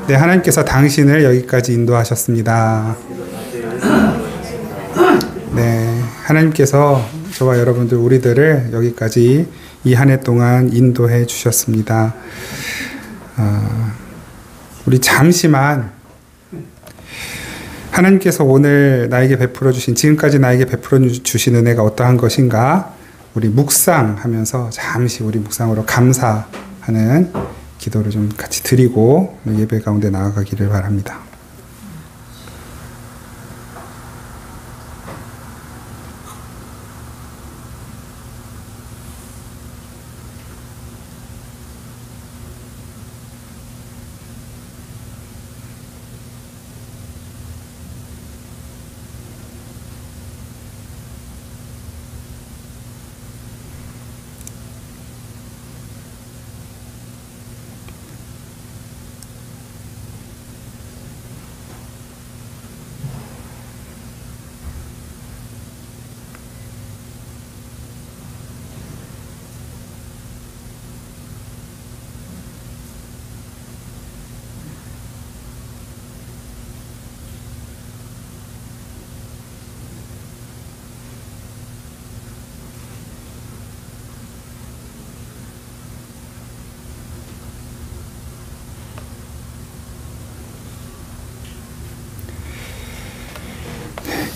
네, 하나님께서 당신을 여기까지 인도하셨습니다. 네, 하나님께서 저와 여러분들 우리들을 여기까지 이 한 해 동안 인도해 주셨습니다. 우리 잠시만 하나님께서 오늘 나에게 베풀어 주신, 지금까지 나에게 베풀어 주신 은혜가 어떠한 것인가 우리 묵상하면서 잠시 우리 묵상으로 감사하는 기도를 좀 같이 드리고 예배 가운데 나아가기를 바랍니다.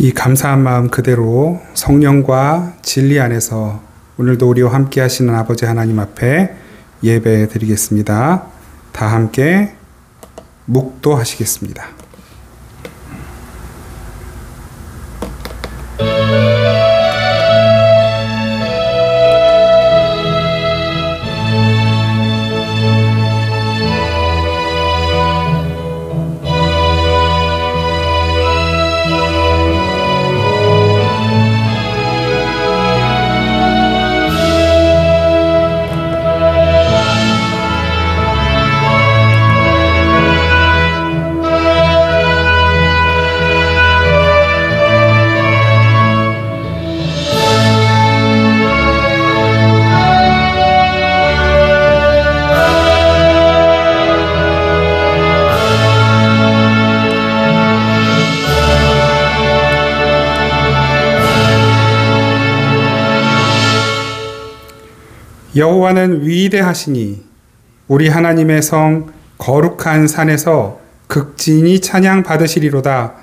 이 감사한 마음 그대로 성령과 진리 안에서 오늘도 우리와 함께 하시는 아버지 하나님 앞에 예배 드리겠습니다. 다 함께 묵도하시겠습니다. 여호와는 위대하시니 우리 하나님의 성 거룩한 산에서 극진히 찬양 받으시리로다.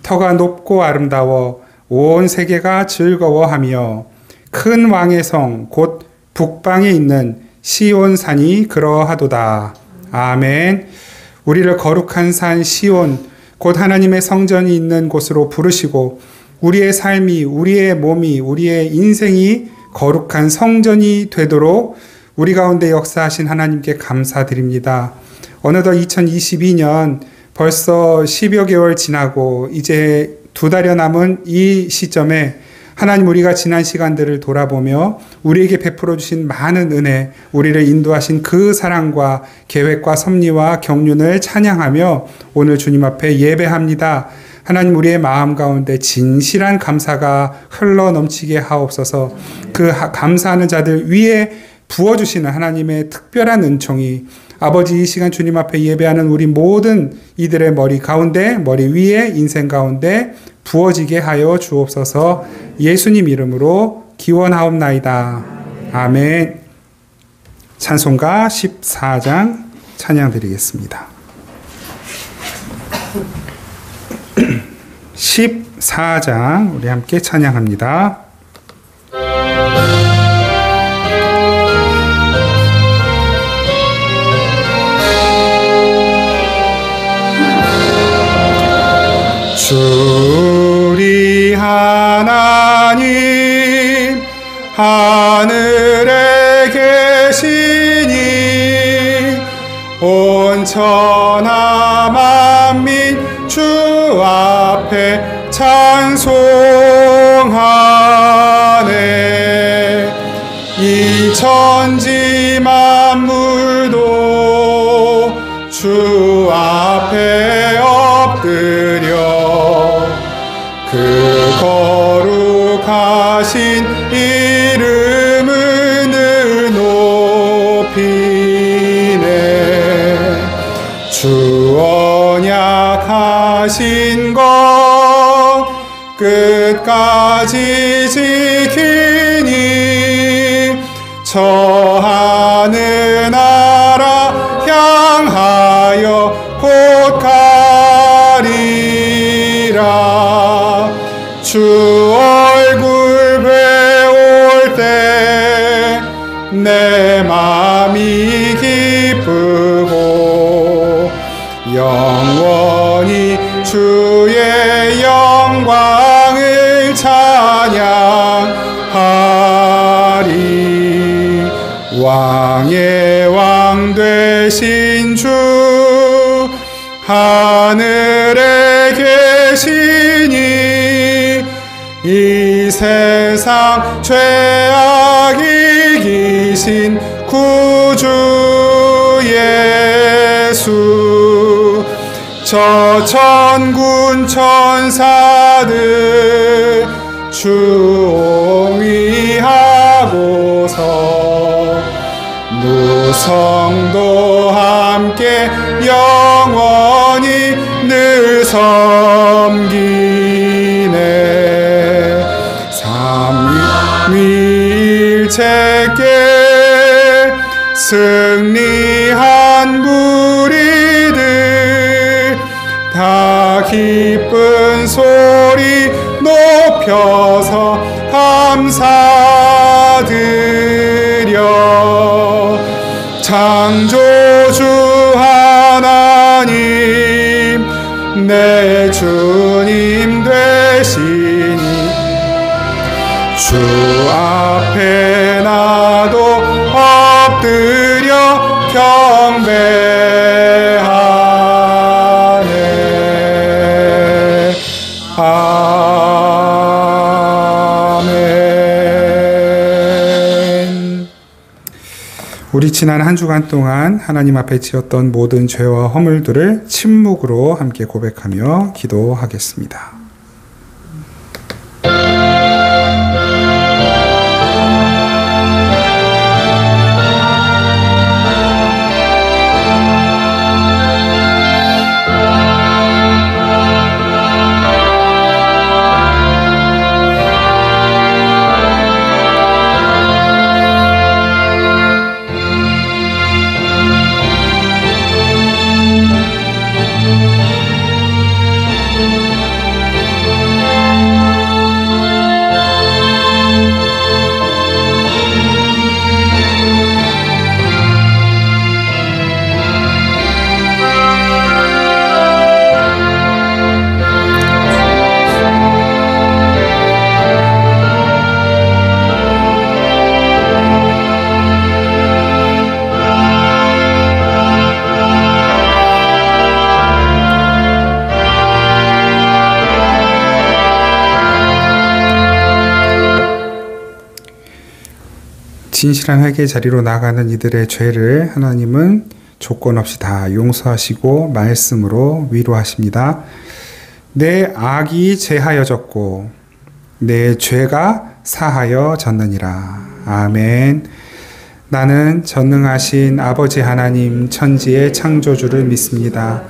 터가 높고 아름다워 온 세계가 즐거워하며 큰 왕의 성 곧 북방에 있는 시온 산이 그러하도다. 아멘. 우리를 거룩한 산 시온 곧 하나님의 성전이 있는 곳으로 부르시고 우리의 삶이, 우리의 몸이, 우리의 인생이 거룩한 성전이 되도록 우리 가운데 역사하신 하나님께 감사드립니다. 어느덧 2022년 벌써 10여 개월 지나고 이제 2달여 남은 이 시점에 하나님, 우리가 지난 시간들을 돌아보며 우리에게 베풀어 주신 많은 은혜, 우리를 인도하신 그 사랑과 계획과 섭리와 경륜을 찬양하며 오늘 주님 앞에 예배합니다. 하나님, 우리의 마음 가운데 진실한 감사가 흘러 넘치게 하옵소서. 그 감사하는 자들 위에 부어주시는 하나님의 특별한 은총이 아버지, 이 시간 주님 앞에 예배하는 우리 모든 이들의 머리 가운데, 머리 위에, 인생 가운데 부어지게 하여 주옵소서. 예수님 이름으로 기원하옵나이다. 아멘. 찬송가 14장 찬양 드리겠습니다. 14장 우리 함께 찬양합니다. 주리 하나님 하늘에 계시니 온 천하 만민 주 앞에 찬송하네. 이 천지 만물도 주 앞에 엎드려 그 거룩하신 이름을 늘 높이네. 주 언약하신 것 끝까지 지키니 저 하늘 나라 향하여 곧 가리라. 주 얼굴 배울 때 내 맘이 기쁘고 영원히 주의 영광을 찬양하리. 왕의 왕 되신 주 하늘에 계시니 이 세상 죄악 이기신 구주 예수. 저 천군 천사들 주옹위하고서 무성도 함께 영원히 늘 섬기네. 삼위일체께 승리한 무리들 다 기쁜 소리 높여서 감사드려. 창조주 하나님 내 주님 되시니 주 앞에 나도 엎드려 경배하네. 아멘. 우리 지난 한 주간 동안 하나님 앞에 지었던 모든 죄와 허물들을 침묵으로 함께 고백하며 기도하겠습니다. 진실한 회개 자리로 나가는 이들의 죄를 하나님은 조건 없이 다 용서하시고 말씀으로 위로하십니다. 내 악이 제하여졌고 내 죄가 사하여졌느니라. 아멘. 나는 전능하신 아버지 하나님 천지의 창조주를 믿습니다.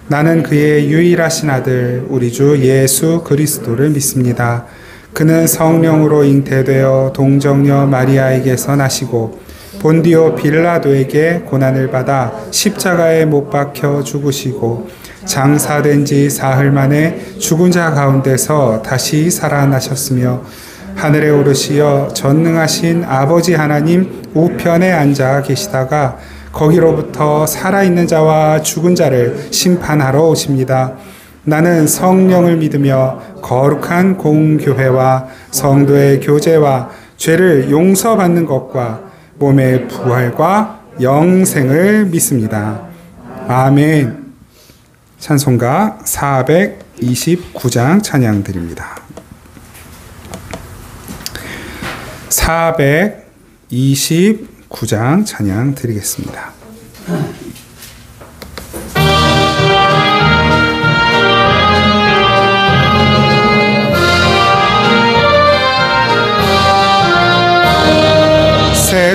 나는 그의 유일하신 아들 우리 주 예수 그리스도를 믿습니다. 그는 성령으로 잉태되어 동정녀 마리아에게서 나시고 본디오 빌라도에게 고난을 받아 십자가에 못 박혀 죽으시고 장사된 지 사흘 만에 죽은 자 가운데서 다시 살아나셨으며 하늘에 오르시어 전능하신 아버지 하나님 우편에 앉아 계시다가 거기로부터 살아있는 자와 죽은 자를 심판하러 오십니다. 나는 성령을 믿으며 거룩한 공교회와 성도의 교제와 죄를 용서받는 것과 몸의 부활과 영생을 믿습니다. 아멘. 찬송가 429장 찬양 드립니다. 429장 찬양 드리겠습니다.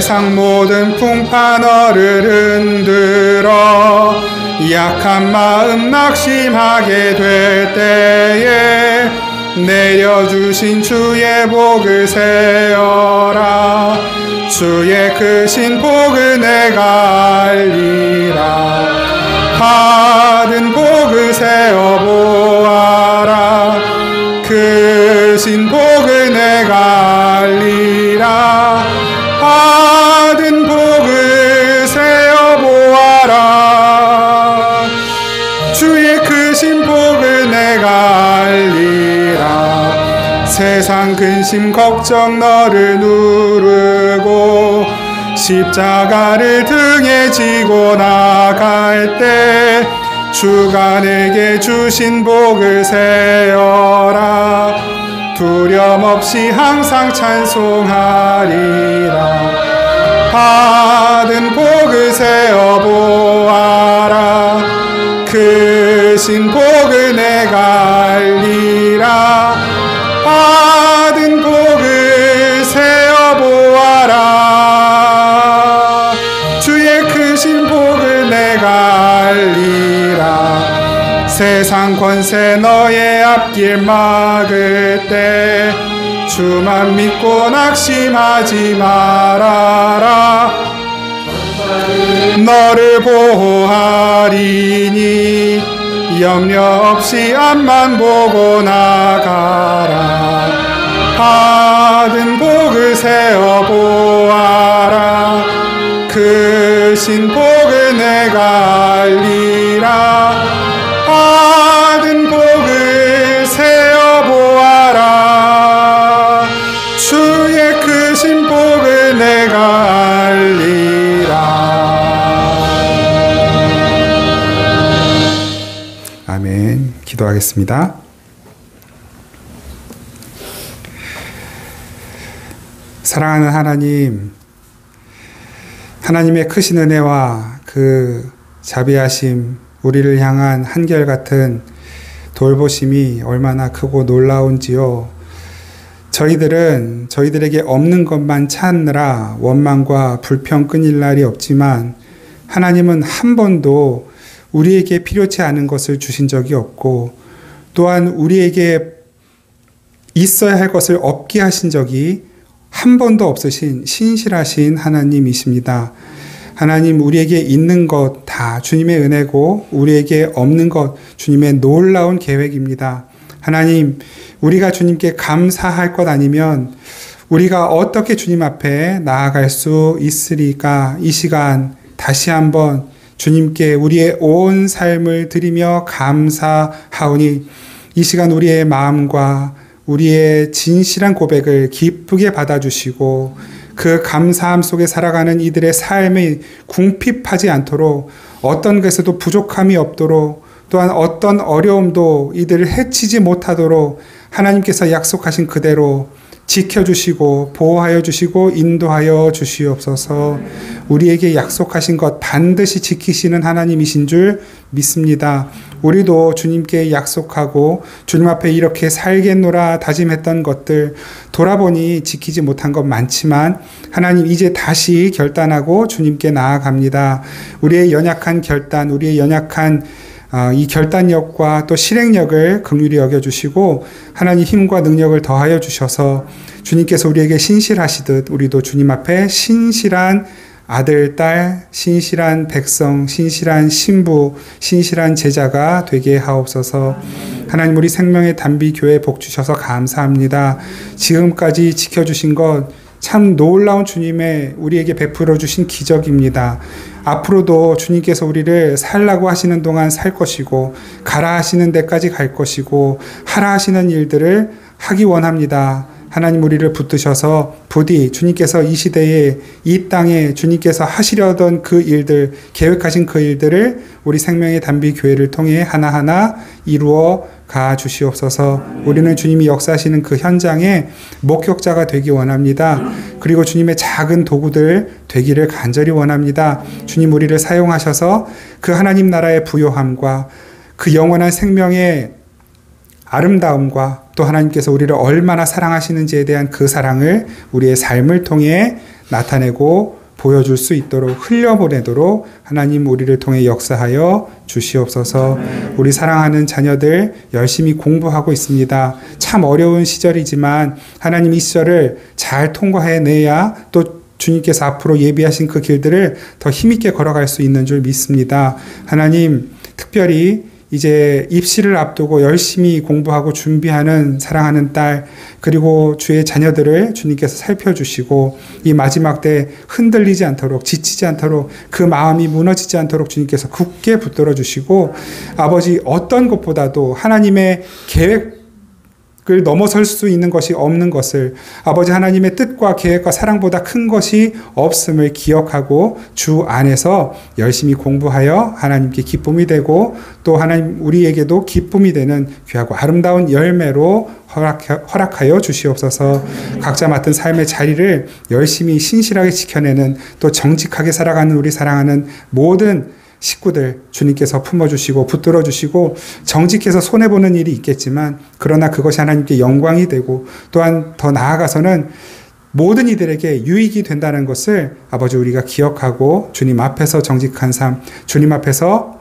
세상 모든 풍파 너를 흔들어 약한 마음 낙심하게 될 때에 내려주신 주의 복을 세어라. 주의 크신 복을 내가 알리라. 받은 복을 세어보아라. 크신 복을 내가 알리라. 받은 복을 세어보아라. 주의 크신 복을 내가 알리라. 세상 근심 걱정 너를 누르고 십자가를 등에 지고 나갈 때 주가 내게 주신 복을 세어라. 두려움 없이 항상 찬송하리라. 받은 복을 세어보아라. 크신 복을 내가 알리라. 받은 복을 세어보아라. 주의 크신 복을 내가 알리라. 세상 권세 너의 앞길 막을 때 주만 믿고 낙심하지 말아라. 너를 보호하리니 염려 없이 앞만 보고 나가라. 받은 복을 세어보아라. 크신 복을 내가 알리라. 받은 복을 세어보아라. 주의 크신 복을 내가 알리라. 아멘. 기도하겠습니다. 사랑하는 하나님, 하나님의 크신 은혜와 그 자비하심, 우리를 향한 한결같은 돌보심이 얼마나 크고 놀라운지요. 저희들에게 없는 것만 찾느라 원망과 불평 끊일 날이 없지만 하나님은 한 번도 우리에게 필요치 않은 것을 주신 적이 없고 또한 우리에게 있어야 할 것을 없게 하신 적이 한 번도 없으신 신실하신 하나님이십니다. 하나님, 우리에게 있는 것 다 주님의 은혜고 우리에게 없는 것 주님의 놀라운 계획입니다. 하나님, 우리가 주님께 감사할 것 아니면 우리가 어떻게 주님 앞에 나아갈 수 있으리까? 이 시간 다시 한번 주님께 우리의 온 삶을 드리며 감사하오니 이 시간 우리의 마음과 우리의 진실한 고백을 기쁘게 받아주시고 그 감사함 속에 살아가는 이들의 삶이 궁핍하지 않도록 어떤 것에도 부족함이 없도록 또한 어떤 어려움도 이들을 해치지 못하도록 하나님께서 약속하신 그대로 지켜주시고 보호하여 주시고 인도하여 주시옵소서. 우리에게 약속하신 것 반드시 지키시는 하나님이신 줄 믿습니다. 우리도 주님께 약속하고 주님 앞에 이렇게 살겠노라 다짐했던 것들 돌아보니 지키지 못한 것 많지만 하나님 이제 다시 결단하고 주님께 나아갑니다. 우리의 연약한 결단, 우리의 연약한 이 결단력과 또 실행력을 긍휼히 여겨주시고 하나님 힘과 능력을 더하여 주셔서 주님께서 우리에게 신실하시듯 우리도 주님 앞에 신실한 아들, 딸, 신실한 백성, 신실한 신부, 신실한 제자가 되게 하옵소서. 하나님, 우리 생명의 단비 교회 복 주셔서 감사합니다. 지금까지 지켜주신 것 참 놀라운 주님의 우리에게 베풀어 주신 기적입니다. 앞으로도 주님께서 우리를 살라고 하시는 동안 살 것이고 가라 하시는 데까지 갈 것이고 하라 하시는 일들을 하기 원합니다. 하나님, 우리를 붙드셔서 부디 주님께서 이 시대에 이 땅에 주님께서 하시려던 그 일들, 계획하신 그 일들을 우리 생명의 단비 교회를 통해 하나하나 이루어 가 주시옵소서. 우리는 주님이 역사하시는 그 현장에 목격자가 되기 원합니다. 그리고 주님의 작은 도구들 되기를 간절히 원합니다. 주님, 우리를 사용하셔서 그 하나님 나라의 부요함과 그 영원한 생명의 아름다움과 또 하나님께서 우리를 얼마나 사랑하시는지에 대한 그 사랑을 우리의 삶을 통해 나타내고 보여줄 수 있도록 흘려보내도록 하나님 우리를 통해 역사하여 주시옵소서. 우리 사랑하는 자녀들 열심히 공부하고 있습니다. 참 어려운 시절이지만 하나님 이 시절을 잘 통과해내야 또 주님께서 앞으로 예비하신 그 길들을 더 힘있게 걸어갈 수 있는 줄 믿습니다. 하나님, 특별히 이제 입시를 앞두고 열심히 공부하고 준비하는 사랑하는 딸, 그리고 주의 자녀들을 주님께서 살펴주시고 이 마지막 때 흔들리지 않도록, 지치지 않도록, 그 마음이 무너지지 않도록 주님께서 굳게 붙들어 주시고, 아버지 어떤 것보다도 하나님의 계획 을 넘어설 수 있는 것이 없는 것을, 아버지 하나님의 뜻과 계획과 사랑보다 큰 것이 없음을 기억하고 주 안에서 열심히 공부하여 하나님께 기쁨이 되고 또 하나님 우리에게도 기쁨이 되는 귀하고 아름다운 열매로 허락하여 주시옵소서. 각자 맡은 삶의 자리를 열심히 신실하게 지켜내는, 또 정직하게 살아가는 우리 사랑하는 모든 식구들 주님께서 품어주시고 붙들어주시고, 정직해서 손해보는 일이 있겠지만 그러나 그것이 하나님께 영광이 되고 또한 더 나아가서는 모든 이들에게 유익이 된다는 것을 아버지 우리가 기억하고 주님 앞에서 정직한 삶, 주님 앞에서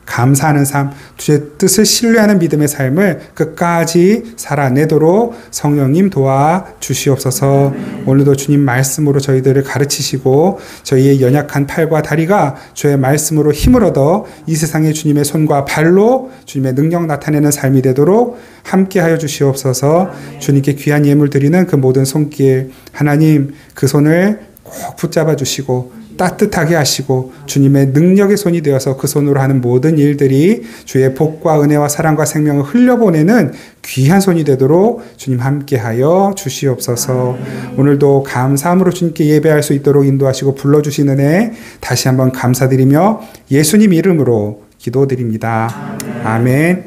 감사하는 삶, 주의 뜻을 신뢰하는 믿음의 삶을 끝까지 살아내도록 성령님 도와주시옵소서. 오늘도 주님 말씀으로 저희들을 가르치시고 저희의 연약한 팔과 다리가 주의 말씀으로 힘을 얻어 이 세상에 주님의 손과 발로 주님의 능력 나타내는 삶이 되도록 함께하여 주시옵소서. 주님께 귀한 예물 드리는 그 모든 손길, 하나님 그 손을 꼭 붙잡아 주시고 따뜻하게 하시고 주님의 능력의 손이 되어서 그 손으로 하는 모든 일들이 주의 복과 은혜와 사랑과 생명을 흘려보내는 귀한 손이 되도록 주님 함께하여 주시옵소서. 오늘도 감사함으로 주님께 예배할 수 있도록 인도하시고 불러주신 은혜 다시 한번 감사드리며 예수님 이름으로 기도드립니다. 아멘.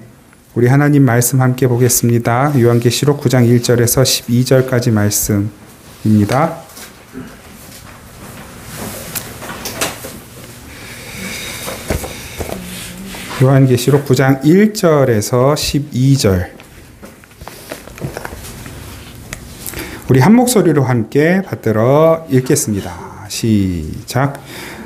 우리 하나님 말씀 함께 보겠습니다. 요한계시록 9장 1절에서 12절까지 말씀입니다. 요한계시록 9장 1절에서 12절. 우리 한 목소리로 함께 받들어 읽겠습니다. 시작.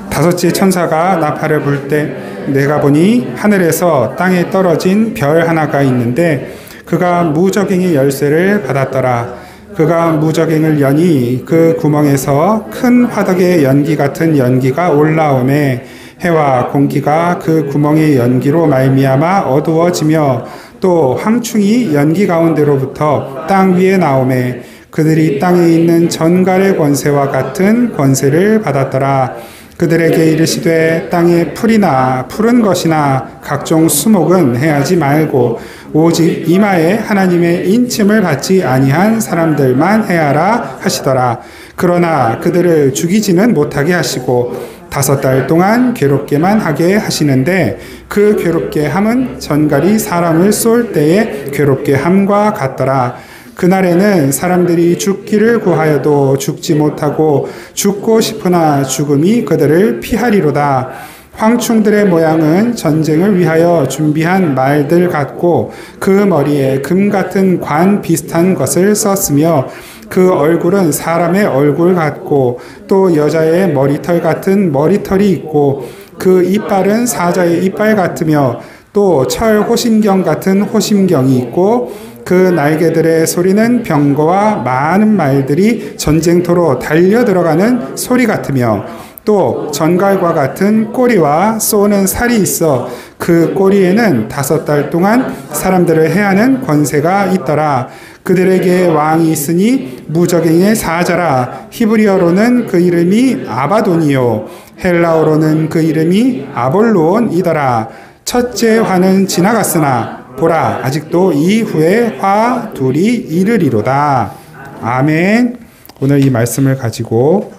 다섯째 천사가 나팔을 불 때 내가 보니 하늘에서 땅에 떨어진 별 하나가 있는데 그가 무저갱의 열쇠를 받았더라. 그가 무저갱을 여니 그 구멍에서 큰 화덕의 연기 같은 연기가 올라오매 해와 공기가 그 구멍의 연기로 말미암아 어두워지며 또 황충이 연기 가운데로부터 땅 위에 나오매 그들이 땅에 있는 전갈의 권세와 같은 권세를 받았더라. 그들에게 이르시되 땅에 풀이나 푸른 것이나 각종 수목은 해하지 말고 오직 이마에 하나님의 인침을 받지 아니한 사람들만 해하라 하시더라. 그러나 그들을 죽이지는 못하게 하시고 5달 동안 괴롭게만 하게 하시는데 그 괴롭게 함은 전갈이 사람을 쏠 때의 괴롭게 함과 같더라. 그날에는 사람들이 죽기를 구하여도 죽지 못하고 죽고 싶으나 죽음이 그들을 피하리로다. 황충들의 모양은 전쟁을 위하여 준비한 말들 같고 그 머리에 금 같은 관 비슷한 것을 썼으며 그 얼굴은 사람의 얼굴 같고 또 여자의 머리털 같은 머리털이 있고 그 이빨은 사자의 이빨 같으며 또 철 호심경 같은 호심경이 있고 그 날개들의 소리는 병거와 많은 말들이 전쟁터로 달려 들어가는 소리 같으며 또 전갈과 같은 꼬리와 쏘는 살이 있어 그 꼬리에는 5달 동안 사람들을 해하는 권세가 있더라. 그들에게 왕이 있으니 무저갱의 사자라. 히브리어로는 그 이름이 아바돈이요 헬라어로는 그 이름이 아볼로온이더라. 첫째 화는 지나갔으나 보라 아직도 이후에 화 둘이 이르리로다. 아멘. 오늘 이 말씀을 가지고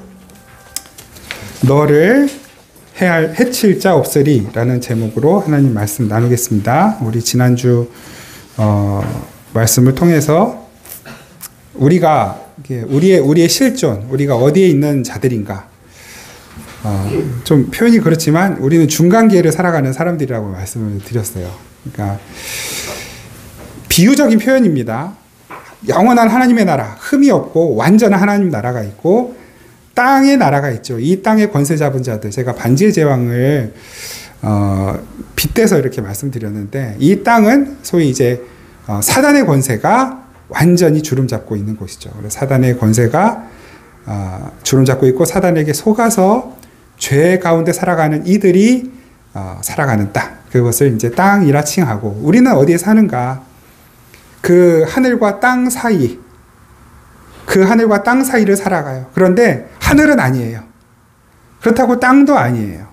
너를 해칠 자 없으리 라는 제목으로 하나님 말씀 나누겠습니다. 우리 지난주 말씀을 통해서 우리가 우리의 실존, 우리가 어디에 있는 자들인가, 좀 표현이 그렇지만 우리는 중간계를 살아가는 사람들이라고 말씀을 드렸어요. 그러니까 비유적인 표현입니다. 영원한 하나님의 나라, 흠이 없고 완전한 하나님 나라가 있고 땅의 나라가 있죠. 이 땅의 권세 잡은 자들, 제가 반지의 제왕을 빗대서 이렇게 말씀드렸는데, 이 땅은 소위 이제 사단의 권세가 완전히 주름 잡고 있는 곳이죠. 그래서 사단의 권세가 주름 잡고 있고, 사단에게 속아서 죄 가운데 살아가는 이들이 살아가는 땅, 그것을 이제 땅이라 칭하고, 우리는 어디에 사는가? 그 하늘과 땅 사이, 그 하늘과 땅 사이를 살아가요. 그런데 하늘은 아니에요. 그렇다고 땅도 아니에요.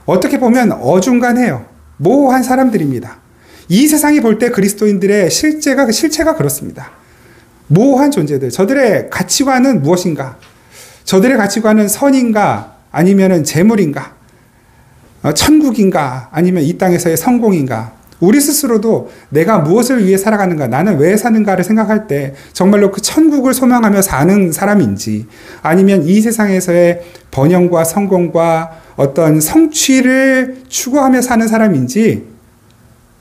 어떻게 보면 어중간해요. 모호한 사람들입니다. 이 세상이 볼 때 그리스도인들의 실체가 그렇습니다. 모호한 존재들. 저들의 가치관은 무엇인가? 저들의 가치관은 선인가? 아니면 재물인가? 천국인가? 아니면 이 땅에서의 성공인가? 우리 스스로도 내가 무엇을 위해 살아가는가, 나는 왜 사는가를 생각할 때 정말로 그 천국을 소망하며 사는 사람인지, 아니면 이 세상에서의 번영과 성공과 어떤 성취를 추구하며 사는 사람인지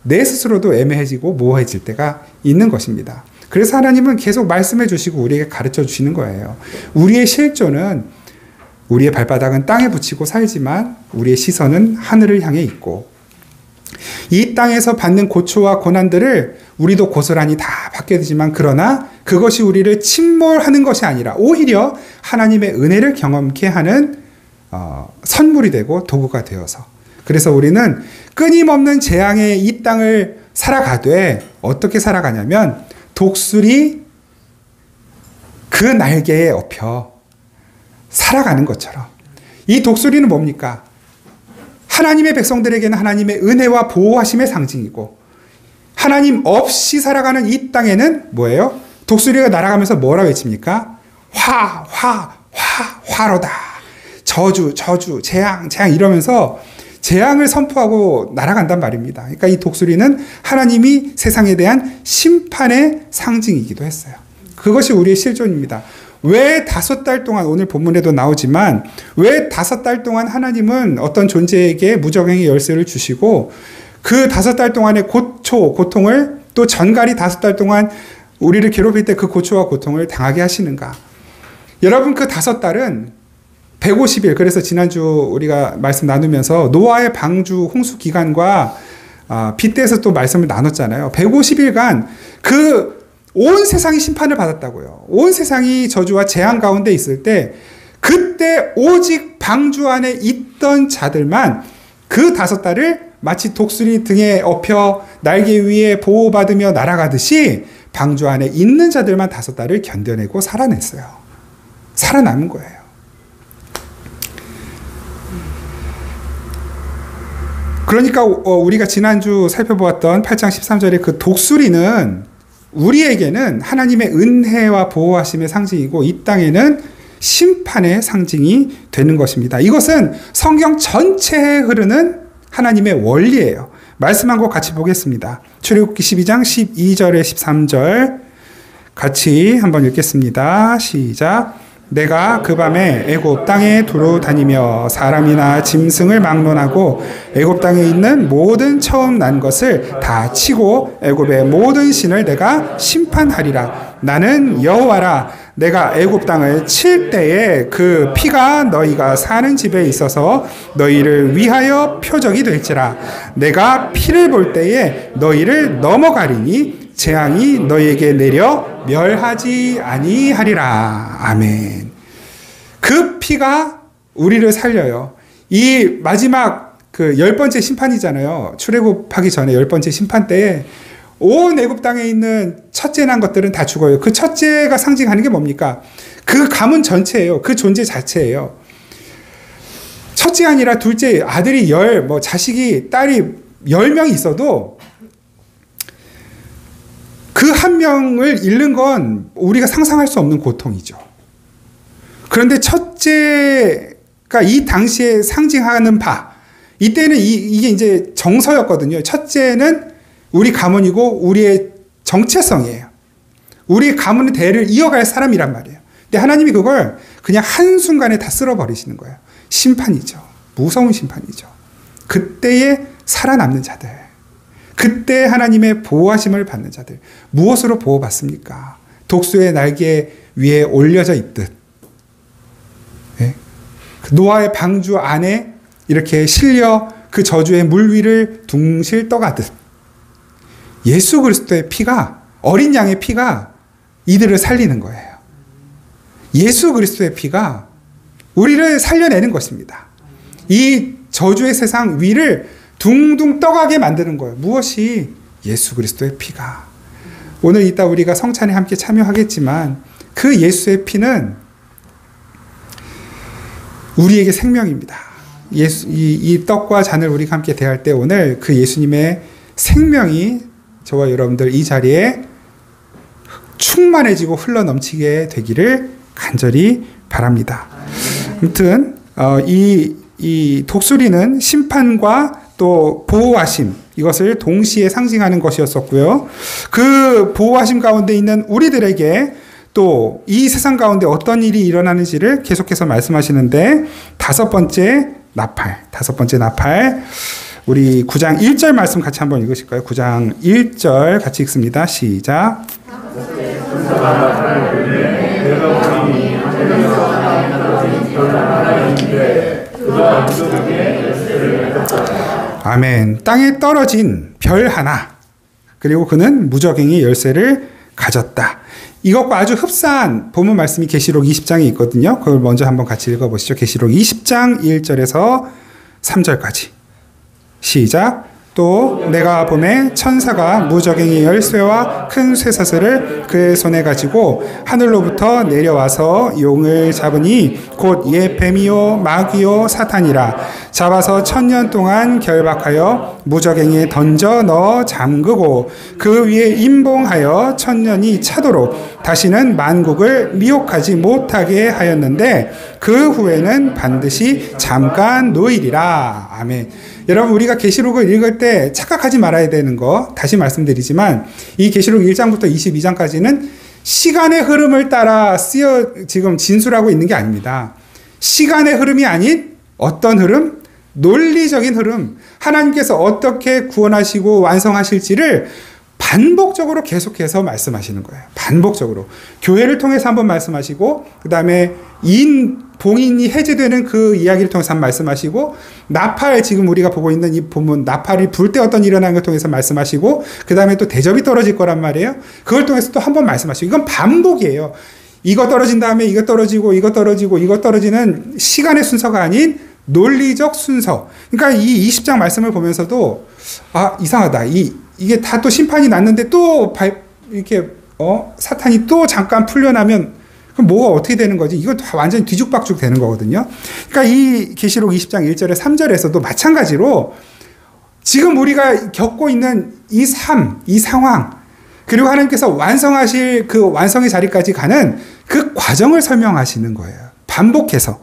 내 스스로도 애매해지고 모호해질 때가 있는 것입니다. 그래서 하나님은 계속 말씀해 주시고 우리에게 가르쳐 주시는 거예요. 우리의 실존은, 우리의 발바닥은 땅에 붙이고 살지만 우리의 시선은 하늘을 향해 있고, 이 땅에서 받는 고초와 고난들을 우리도 고스란히 다 받게 되지만, 그러나 그것이 우리를 침몰하는 것이 아니라 오히려 하나님의 은혜를 경험케 하는 선물이 되고 도구가 되어서, 그래서 우리는 끊임없는 재앙의 이 땅을 살아가되 어떻게 살아가냐면, 독수리 그 날개에 엎여 살아가는 것처럼. 이 독수리는 뭡니까? 하나님의 백성들에게는 하나님의 은혜와 보호하심의 상징이고, 하나님 없이 살아가는 이 땅에는 뭐예요? 독수리가 날아가면서 뭐라 외칩니까? 화로다. 저주, 재앙 이러면서 재앙을 선포하고 날아간단 말입니다. 그러니까 이 독수리는 하나님이 세상에 대한 심판의 상징이기도 했어요. 그것이 우리의 실존입니다. 왜 5달 동안, 오늘 본문에도 나오지만, 왜 5달 동안 하나님은 어떤 존재에게 무적행의 열쇠를 주시고, 그 5달 동안의 고통을 또 전갈이 5달 동안 우리를 괴롭힐 때 그 고초와 고통을 당하게 하시는가? 여러분, 그 5달은 150일, 그래서 지난주 우리가 말씀 나누면서 노아의 방주 홍수 기간과 빗대에서 또 말씀을 나눴잖아요. 150일간 그 온 세상이 심판을 받았다고요. 온 세상이 저주와 재앙 가운데 있을 때, 그때 오직 방주 안에 있던 자들만 그 5달을 마치 독수리 등에 엎여 날개 위에 보호받으며 날아가듯이 방주 안에 있는 자들만 5달을 견뎌내고 살아냈어요. 살아남은 거예요. 그러니까 우리가 지난주 살펴보았던 8장 13절의 그 독수리는 우리에게는 하나님의 은혜와 보호하심의 상징이고, 이 땅에는 심판의 상징이 되는 것입니다. 이것은 성경 전체에 흐르는 하나님의 원리예요. 말씀 한 것 같이 보겠습니다. 출애굽기 12장 12절에 13절 같이 한번 읽겠습니다. 시작. 내가 그 밤에 애굽 땅에 두루 다니며 사람이나 짐승을 막론하고 애굽 땅에 있는 모든 처음 난 것을 다 치고 애굽의 모든 신을 내가 심판하리라. 나는 여호와라. 내가 애굽 땅을 칠 때에 그 피가 너희가 사는 집에 있어서 너희를 위하여 표적이 될지라. 내가 피를 볼 때에 너희를 넘어가리니 재앙이 너희에게 내려 멸하지 아니하리라. 아멘. 그 피가 우리를 살려요. 이 마지막 그 10번째 심판이잖아요. 출애굽하기 전에 10번째 심판 때에 온 애굽 땅에 있는 첫째 난 것들은 다 죽어요. 그 첫째가 상징하는 게 뭡니까? 그 가문 전체예요. 그 존재 자체예요. 첫째 아니라 둘째, 아들이 자식이, 딸이 10명이 있어도 그 한 명을 잃는 건 우리가 상상할 수 없는 고통이죠. 그런데 첫째가 이 당시에 상징하는 바, 이때는 이게 이제 정서였거든요. 첫째는 우리 가문이고 우리의 정체성이에요. 우리 가문의 대를 이어갈 사람이란 말이에요. 근데 하나님이 그걸 그냥 한순간에 다 쓸어버리시는 거예요. 심판이죠. 무서운 심판이죠. 그때에 살아남는 자들, 그때 하나님의 보호하심을 받는 자들, 무엇으로 보호받습니까? 독수리의 날개 위에 올려져 있듯 노아의 방주 안에 이렇게 실려 그 저주의 물 위를 둥실 떠가듯 예수 그리스도의 피가, 어린 양의 피가 이들을 살리는 거예요. 예수 그리스도의 피가 우리를 살려내는 것입니다. 이 저주의 세상 위를 둥둥 떠가게 만드는 거예요. 무엇이? 예수 그리스도의 피가. 오늘 이따 우리가 성찬에 함께 참여하겠지만 그 예수의 피는 우리에게 생명입니다. 이 떡과 잔을 우리가 함께 대할 때 오늘 그 예수님의 생명이 저와 여러분들 이 자리에 충만해지고 흘러넘치게 되기를 간절히 바랍니다. 아무튼 이 독수리는 심판과 또 보호하심, 이것을 동시에 상징하는 것이었었고요. 그 보호하심 가운데 있는 우리들에게 또 이 세상 가운데 어떤 일이 일어나는지를 계속해서 말씀하시는데 다섯 번째 나팔, 우리 9장 1절 말씀 같이 한번 읽으실까요? 9장 1절 같이 읽습니다. 시작. 아멘. 땅에 떨어진 별 하나, 그리고 그는 무적행의 열쇠를 가졌다. 이것과 아주 흡사한 본문 말씀이 계시록 20장에 있거든요. 그걸 먼저 한번 같이 읽어보시죠. 계시록 20장 1절에서 3절까지. 시작. 또 내가 보매 천사가 무적행의 열쇠와 큰 쇠사슬을 그의 손에 가지고 하늘로부터 내려와서 용을 잡으니 곧 옛 뱀이요 마귀요 사탄이라. 잡아서 1000년 동안 결박하여 무적행에 던져 넣어 잠그고 그 위에 임봉하여 1000년이 차도록 다시는 만국을 미혹하지 못하게 하였는데 그 후에는 반드시 잠깐 노일이라. 아멘. 여러분, 우리가 계시록을 읽을 때 착각하지 말아야 되는 거 다시 말씀드리지만 이 계시록 1장부터 22장까지는 시간의 흐름을 따라 지금 진술하고 있는 게 아닙니다. 시간의 흐름이 아닌 어떤 흐름? 논리적인 흐름. 하나님께서 어떻게 구원하시고 완성하실지를 반복적으로 계속해서 말씀하시는 거예요. 반복적으로. 교회를 통해서 한번 말씀하시고, 그 다음에 봉인이 해제되는 그 이야기를 통해서 한번 말씀하시고, 나팔, 지금 우리가 보고 있는 이 본문, 나팔이 불 때 어떤 일어나는 걸 통해서 말씀하시고, 그 다음에 또 대접이 떨어질 거란 말이에요. 그걸 통해서 또 한번 말씀하시고, 이건 반복이에요. 이거 떨어진 다음에 이거 떨어지고, 이거 떨어지고, 이거 떨어지는 시간의 순서가 아닌 논리적 순서. 그러니까 이 20장 말씀을 보면서도, 이상하다. 이게 다 또 심판이 났는데 또 이렇게 사탄이 또 잠깐 풀려나면 그럼 뭐가 어떻게 되는 거지? 이건 다 완전히 뒤죽박죽 되는 거거든요. 그러니까 이 계시록 20장 1절에 3절에서도 마찬가지로 지금 우리가 겪고 있는 이 상황, 그리고 하나님께서 완성하실 그 완성의 자리까지 가는 그 과정을 설명하시는 거예요. 반복해서.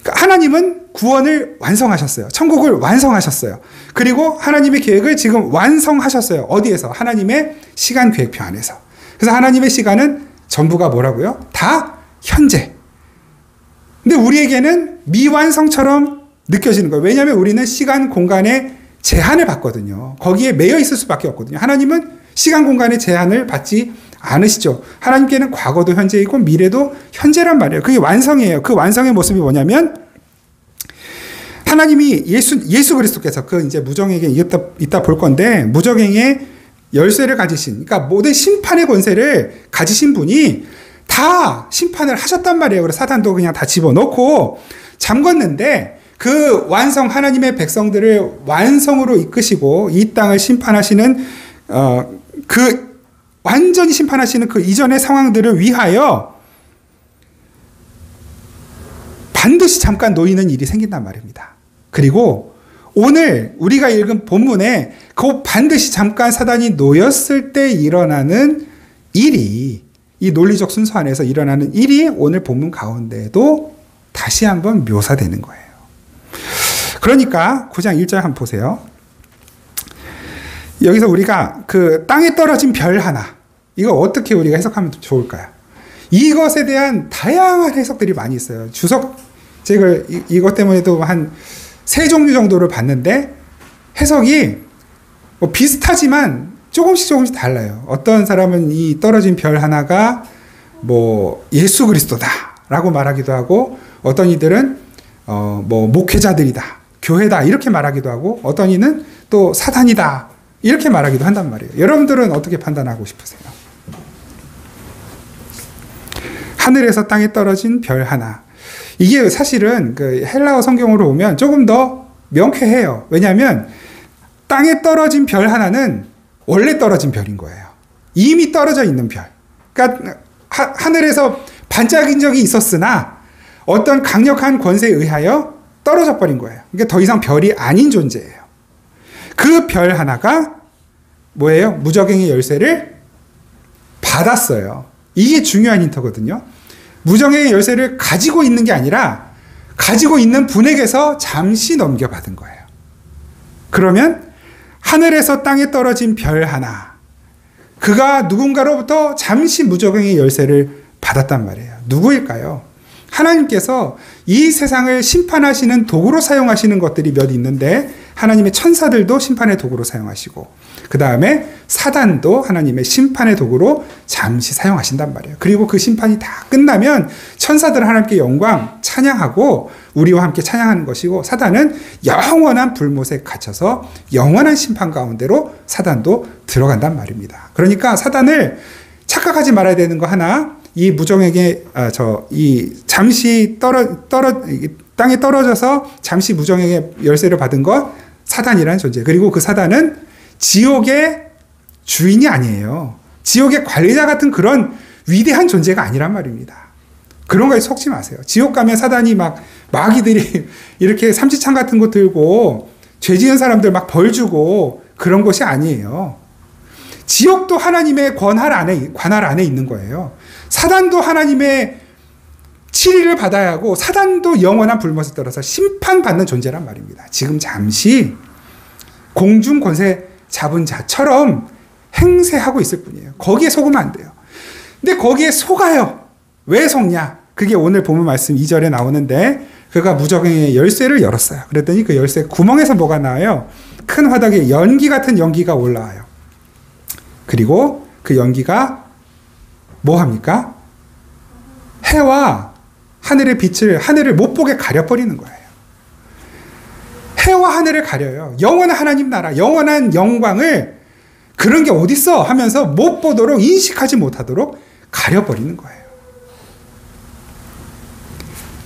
하나님은 구원을 완성하셨어요. 천국을 완성하셨어요. 그리고 하나님의 계획을 지금 완성하셨어요. 어디에서? 하나님의 시간 계획표 안에서. 그래서 하나님의 시간은 전부가 뭐라고요? 다 현재. 근데 우리에게는 미완성처럼 느껴지는 거예요. 왜냐하면 우리는 시간, 공간의 제한을 받거든요. 거기에 매여 있을 수밖에 없거든요. 하나님은 시간, 공간의 제한을 받지 않으시죠. 하나님께는 과거도 현재이고 미래도 현재란 말이에요. 그게 완성이에요. 그 완성의 모습이 뭐냐면 하나님이 예수 그리스도께서 그 이제 무정에게 이따 볼 건데 무정행의 열쇠를 가지신, 그러니까 모든 심판의 권세를 가지신 분이 다 심판을 하셨단 말이에요. 그래서 사탄도 그냥 다 집어넣고 잠궜는데 그 하나님의 백성들을 완성으로 이끄시고 이 땅을 심판하시는 완전히 심판하시는 그 이전의 상황들을 위하여 반드시 잠깐 놓이는 일이 생긴단 말입니다. 그리고 오늘 우리가 읽은 본문에 그 반드시 잠깐 사단이 놓였을 때 일어나는 일이, 이 논리적 순서 안에서 일어나는 일이 오늘 본문 가운데에도 다시 한번 묘사되는 거예요. 그러니까 9장 1절 한번 보세요. 여기서 우리가 그 땅에 떨어진 별 하나, 이거 어떻게 우리가 해석하면 좋을까요? 이것에 대한 다양한 해석들이 많이 있어요. 제가 이것 때문에도 한 3종류 정도를 봤는데 해석이 뭐 비슷하지만 조금씩 달라요. 어떤 사람은 이 떨어진 별 하나가 뭐 예수 그리스도다라고 말하기도 하고, 어떤 이들은 뭐 목회자들이다, 교회다 이렇게 말하기도 하고, 어떤 이는 또 사단이다 이렇게 말하기도 한단 말이에요. 여러분들은 어떻게 판단하고 싶으세요? 하늘에서 땅에 떨어진 별 하나. 이게 사실은 그 헬라어 성경으로 보면 조금 더 명쾌해요. 왜냐하면 땅에 떨어진 별 하나는 원래 떨어진 별인 거예요. 이미 떨어져 있는 별. 그러니까 하늘에서 반짝인 적이 있었으나 어떤 강력한 권세에 의하여 떨어져 버린 거예요. 그러니까 더 이상 별이 아닌 존재예요. 그 별 하나가 뭐예요? 무저갱의 열쇠를 받았어요. 이게 중요한 힌트거든요. 무저갱의 열쇠를 가지고 있는 게 아니라 가지고 있는 분에게서 잠시 넘겨받은 거예요. 그러면 하늘에서 땅에 떨어진 별 하나, 그가 누군가로부터 잠시 무저갱의 열쇠를 받았단 말이에요. 누구일까요? 하나님께서 이 세상을 심판하시는 도구로 사용하시는 것들이 몇 있는데, 하나님의 천사들도 심판의 도구로 사용하시고, 그 다음에 사단도 하나님의 심판의 도구로 잠시 사용하신단 말이에요. 그리고 그 심판이 다 끝나면 천사들은 하나님께 영광 찬양하고 우리와 함께 찬양하는 것이고, 사단은 영원한 불못에 갇혀서 영원한 심판 가운데로 사단도 들어간단 말입니다. 그러니까 사단을 착각하지 말아야 되는 거 하나, 이 무정에게 이 잠시 땅에 떨어져서 잠시 무정에게 열쇠를 받은 것, 사단이라는 존재. 그리고 그 사단은 지옥의 주인이 아니에요. 지옥의 관리자 같은 그런 위대한 존재가 아니란 말입니다. 그런 거에 속지 마세요. 지옥 가면 사단이 마귀들이 이렇게 삼지창 같은 거 들고 죄 지은 사람들 막 벌 주고 그런 곳이 아니에요. 지옥도 하나님의 관할 안에 있는 거예요. 사단도 하나님의 치리를 받아야 하고, 사단도 영원한 불못에 떨어서 심판받는 존재란 말입니다. 지금 잠시 공중 권세 잡은 자처럼 행세하고 있을 뿐이에요. 거기에 속으면 안 돼요. 근데 거기에 속아요. 왜 속냐? 그게 오늘 본문 말씀 2절에 나오는데, 그가 무저갱의 열쇠를 열었어요. 그랬더니 그 열쇠 구멍에서 뭐가 나와요? 큰 화덕에 연기 같은 연기가 올라와요. 그리고 그 연기가 뭐 합니까? 해와 하늘의 빛을, 하늘을 못 보게 가려버리는 거예요. 해와 하늘을 가려요. 영원한 하나님 나라, 영원한 영광을 그런 게 어딨어 하면서 못 보도록, 인식하지 못하도록 가려버리는 거예요.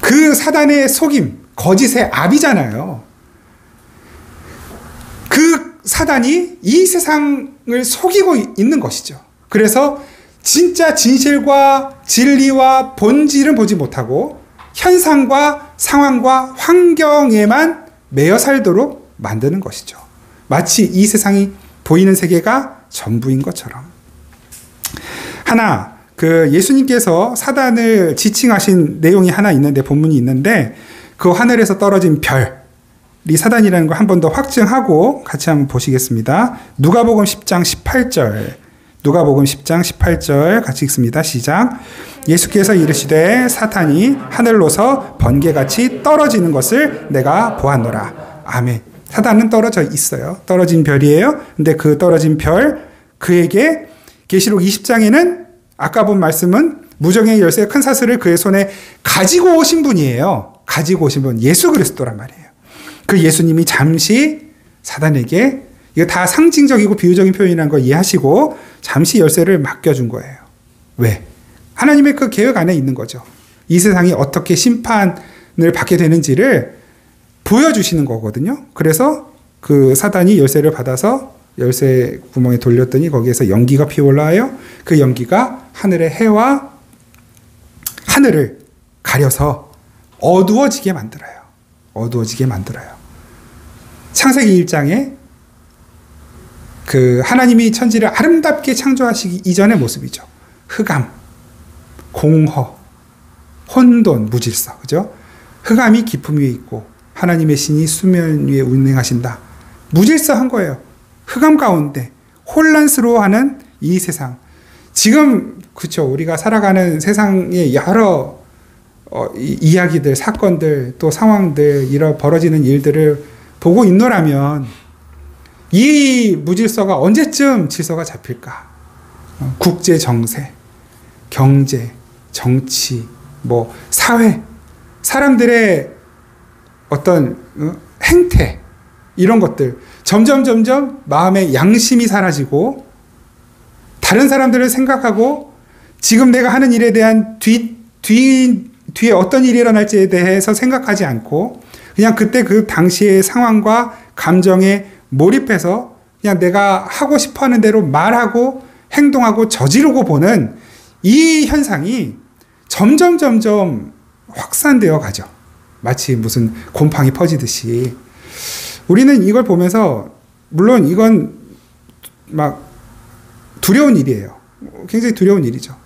그 사단의 속임, 거짓의 압이잖아요. 그 사단이 이 세상을 속이고 있는 것이죠. 그래서 진짜 진실과 진리와 본질은 보지 못하고 현상과 상황과 환경에만 매여 살도록 만드는 것이죠. 마치 이 세상이 보이는 세계가 전부인 것처럼. 하나, 예수님께서 사단을 지칭하신 내용이 하나 있는데, 본문이 있는데, 그 하늘에서 떨어진 별이 사단이라는 걸 한 번 더 확증하고 같이 한번 보시겠습니다. 누가복음 10장 18절. 누가복음 10장 18절 같이 읽습니다. 시작. 예수께서 이르시되 사탄이 하늘로서 번개같이 떨어지는 것을 내가 보았노라. 아멘. 사단은 떨어져 있어요. 떨어진 별이에요. 근데 그 떨어진 별, 그에게 계시록 20장에는 아까 본 말씀은 무정의 열쇠의 큰 사슬을 그의 손에 가지고 오신 분이에요. 가지고 오신 분, 예수 그리스도란 말이에요. 그 예수님이 잠시 사단에게, 이거 다 상징적이고 비유적인 표현이라는 걸 이해하시고 잠시 열쇠를 맡겨준 거예요. 왜? 하나님의 그 계획 안에 있는 거죠. 이 세상이 어떻게 심판을 받게 되는지를 보여주시는 거거든요. 그래서 그 사단이 열쇠를 받아서 열쇠 구멍에 돌렸더니 거기에서 연기가 피어올라요. 그 연기가 하늘의 해와 하늘을 가려서 어두워지게 만들어요. 어두워지게 만들어요. 창세기 1장에 그 하나님이 천지를 아름답게 창조하시기 이전의 모습이죠. 흑암, 공허, 혼돈, 무질서, 그죠? 흑암이 깊음 위에 있고 하나님의 신이 수면 위에 운행하신다. 무질서한 거예요. 흑암 가운데 혼란스러워하는 이 세상. 지금 그렇죠. 우리가 살아가는 세상의 여러 이야기들, 사건들, 또 상황들, 이런 벌어지는 일들을 보고 있노라면 이 무질서가 언제쯤 질서가 잡힐까? 국제 정세, 경제, 정치, 사회, 사람들의 어떤 행태, 이런 것들, 점점 마음의 양심이 사라지고 다른 사람들을 생각하고 지금 내가 하는 일에 대한 뒤에 어떤 일이 일어날지에 대해서 생각하지 않고 그냥 그때 그 당시의 상황과 감정에 몰입해서 그냥 내가 하고 싶어 하는 대로 말하고 행동하고 저지르고 보는 이 현상이 점점 확산되어 가죠. 마치 무슨 곰팡이 퍼지듯이. 우리는 이걸 보면서 물론 이건 막 두려운 일이에요. 굉장히 두려운 일이죠.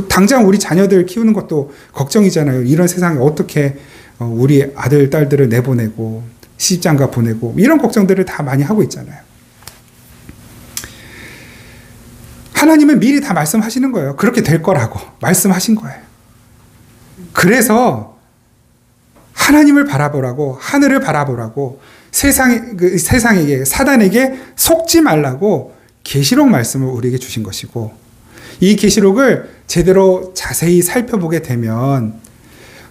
당장 우리 자녀들 키우는 것도 걱정이잖아요. 이런 세상에 어떻게 우리 아들, 딸들을 내보내고 시집장가 보내고 이런 걱정들을 다 많이 하고 있잖아요. 하나님은 미리 다 말씀하시는 거예요. 그렇게 될 거라고 말씀하신 거예요. 그래서 하나님을 바라보라고, 하늘을 바라보라고, 세상에게, 사단에게 속지 말라고 계시록 말씀을 우리에게 주신 것이고, 이 계시록을 제대로 자세히 살펴보게 되면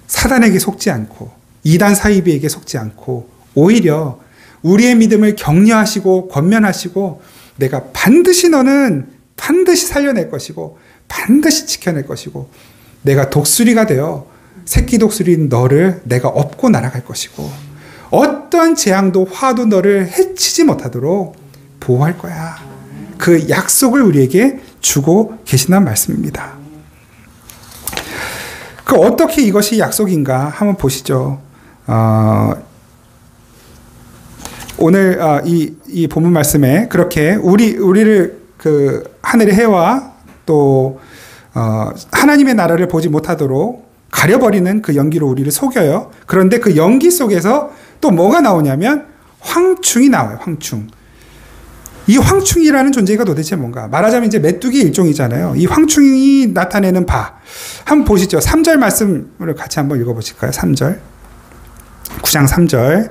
사단에게 속지 않고 이단 사이비에게 속지 않고 오히려 우리의 믿음을 격려하시고 권면하시고 내가 너는 반드시 살려낼 것이고 반드시 지켜낼 것이고 내가 독수리가 되어 새끼 독수리인 너를 내가 업고 날아갈 것이고 어떤 재앙도 화도 너를 해치지 못하도록 보호할 거야. 그 약속을 우리에게 주고 계시는 말씀입니다. 어떻게 이것이 약속인가 한번 보시죠. 오늘 이 본문 말씀에 그렇게 우리를 그 하늘의 해와 또 하나님의 나라를 보지 못하도록 가려버리는 그 연기로 우리를 속여요. 그런데 그 연기 속에서 또 뭐가 나오냐면 황충이 나와요. 황충. 이 황충이라는 존재가 도대체 뭔가? 말하자면 이제 메뚜기 일종이잖아요. 이 황충이 나타내는 바. 한번 보시죠. 3절 말씀을 같이 한번 읽어보실까요? 3절. 9장 3절.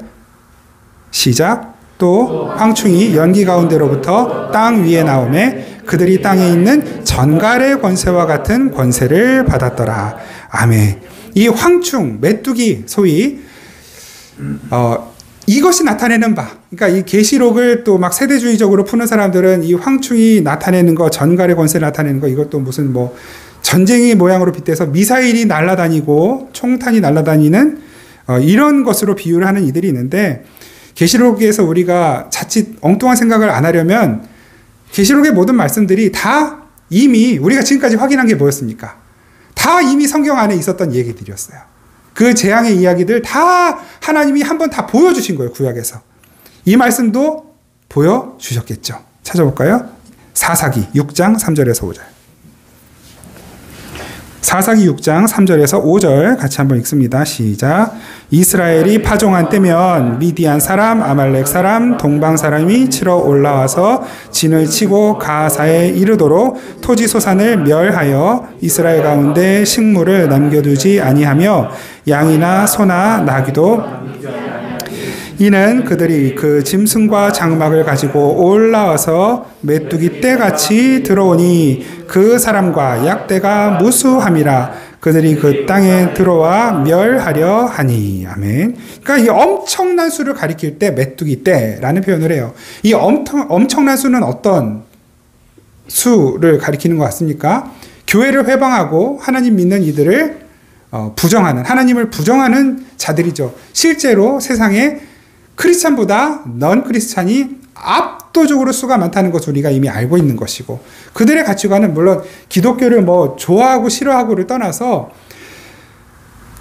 시작. 또 황충이 연기 가운데로부터 땅 위에 나오매 그들이 땅에 있는 전갈의 권세와 같은 권세를 받았더라. 아멘. 이 황충, 메뚜기, 소위 이것이 나타내는 바. 그러니까 이 계시록을 또 막 세대주의적으로 푸는 사람들은 이 황충이 나타내는 거, 전갈의 권세를 나타내는 거, 이것도 무슨 뭐 전쟁의 모양으로 빗대서 미사일이 날아다니고 총탄이 날아다니는 이런 것으로 비유를 하는 이들이 있는데 계시록에서 우리가 자칫 엉뚱한 생각을 안 하려면 계시록의 모든 말씀들이 다 이미 우리가 지금까지 확인한 게 뭐였습니까? 다 이미 성경 안에 있었던 얘기들이었어요. 그 재앙의 이야기들 다 하나님이 한번 다 보여주신 거예요. 구약에서. 이 말씀도 보여주셨겠죠. 찾아볼까요? 사사기 6장 3절에서 5절. 사사기 6장 3절에서 5절 같이 한번 읽습니다. 시작. 이스라엘이 파종한 때면 미디안 사람, 아말렉 사람, 동방 사람이 치러 올라와서 진을 치고 가사에 이르도록 토지 소산을 멸하여 이스라엘 가운데 식물을 남겨두지 아니하며 양이나 소나 나귀도 이는 그들이 그 짐승과 장막을 가지고 올라와서 메뚜기 떼같이 들어오니 그 사람과 약대가 무수함이라 그들이 그 땅에 들어와 멸하려 하니. 아멘. 그러니까 이 엄청난 수를 가리킬 때 메뚜기 떼라는 표현을 해요. 이 엄청난 수는 어떤 수를 가리키는 것 같습니까? 교회를 회방하고 하나님 믿는 이들을 부정하는, 하나님을 부정하는 자들이죠. 실제로 세상에 크리스찬보다 넌 크리스찬이 압도적으로 수가 많다는 것을 우리가 이미 알고 있는 것이고 그들의 가치관은 물론 기독교를 뭐 좋아하고 싫어하고를 떠나서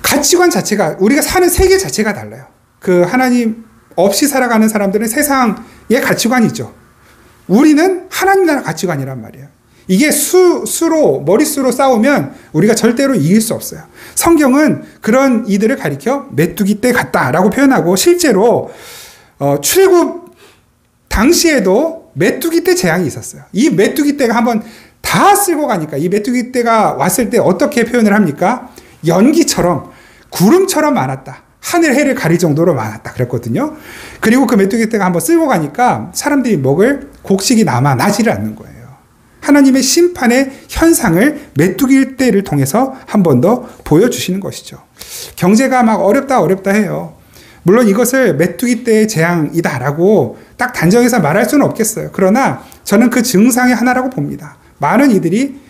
가치관 자체가 우리가 사는 세계 자체가 달라요. 그 하나님 없이 살아가는 사람들은 세상의 가치관이죠. 우리는 하나님 나라 가치관이란 말이에요. 이게 머릿수로 싸우면 우리가 절대로 이길 수 없어요. 성경은 그런 이들을 가리켜 메뚜기 떼 같다라고 표현하고 실제로 출애굽 당시에도 메뚜기 떼 재앙이 있었어요. 이 메뚜기 떼가 한번 다 쓸고 가니까 이 메뚜기 떼가 왔을 때 어떻게 표현을 합니까? 연기처럼 구름처럼 많았다. 하늘 해를 가릴 정도로 많았다 그랬거든요. 그리고 그 메뚜기 떼가 한번 쓸고 가니까 사람들이 먹을 곡식이 나지를 않는 거예요. 하나님의 심판의 현상을 메뚜기 떼를 통해서 한 번 더 보여주시는 것이죠. 경제가 막 어렵다 해요. 물론 이것을 메뚜기 떼의 재앙이다라고 딱 단정해서 말할 수는 없겠어요. 그러나 저는 그 증상의 하나라고 봅니다. 많은 이들이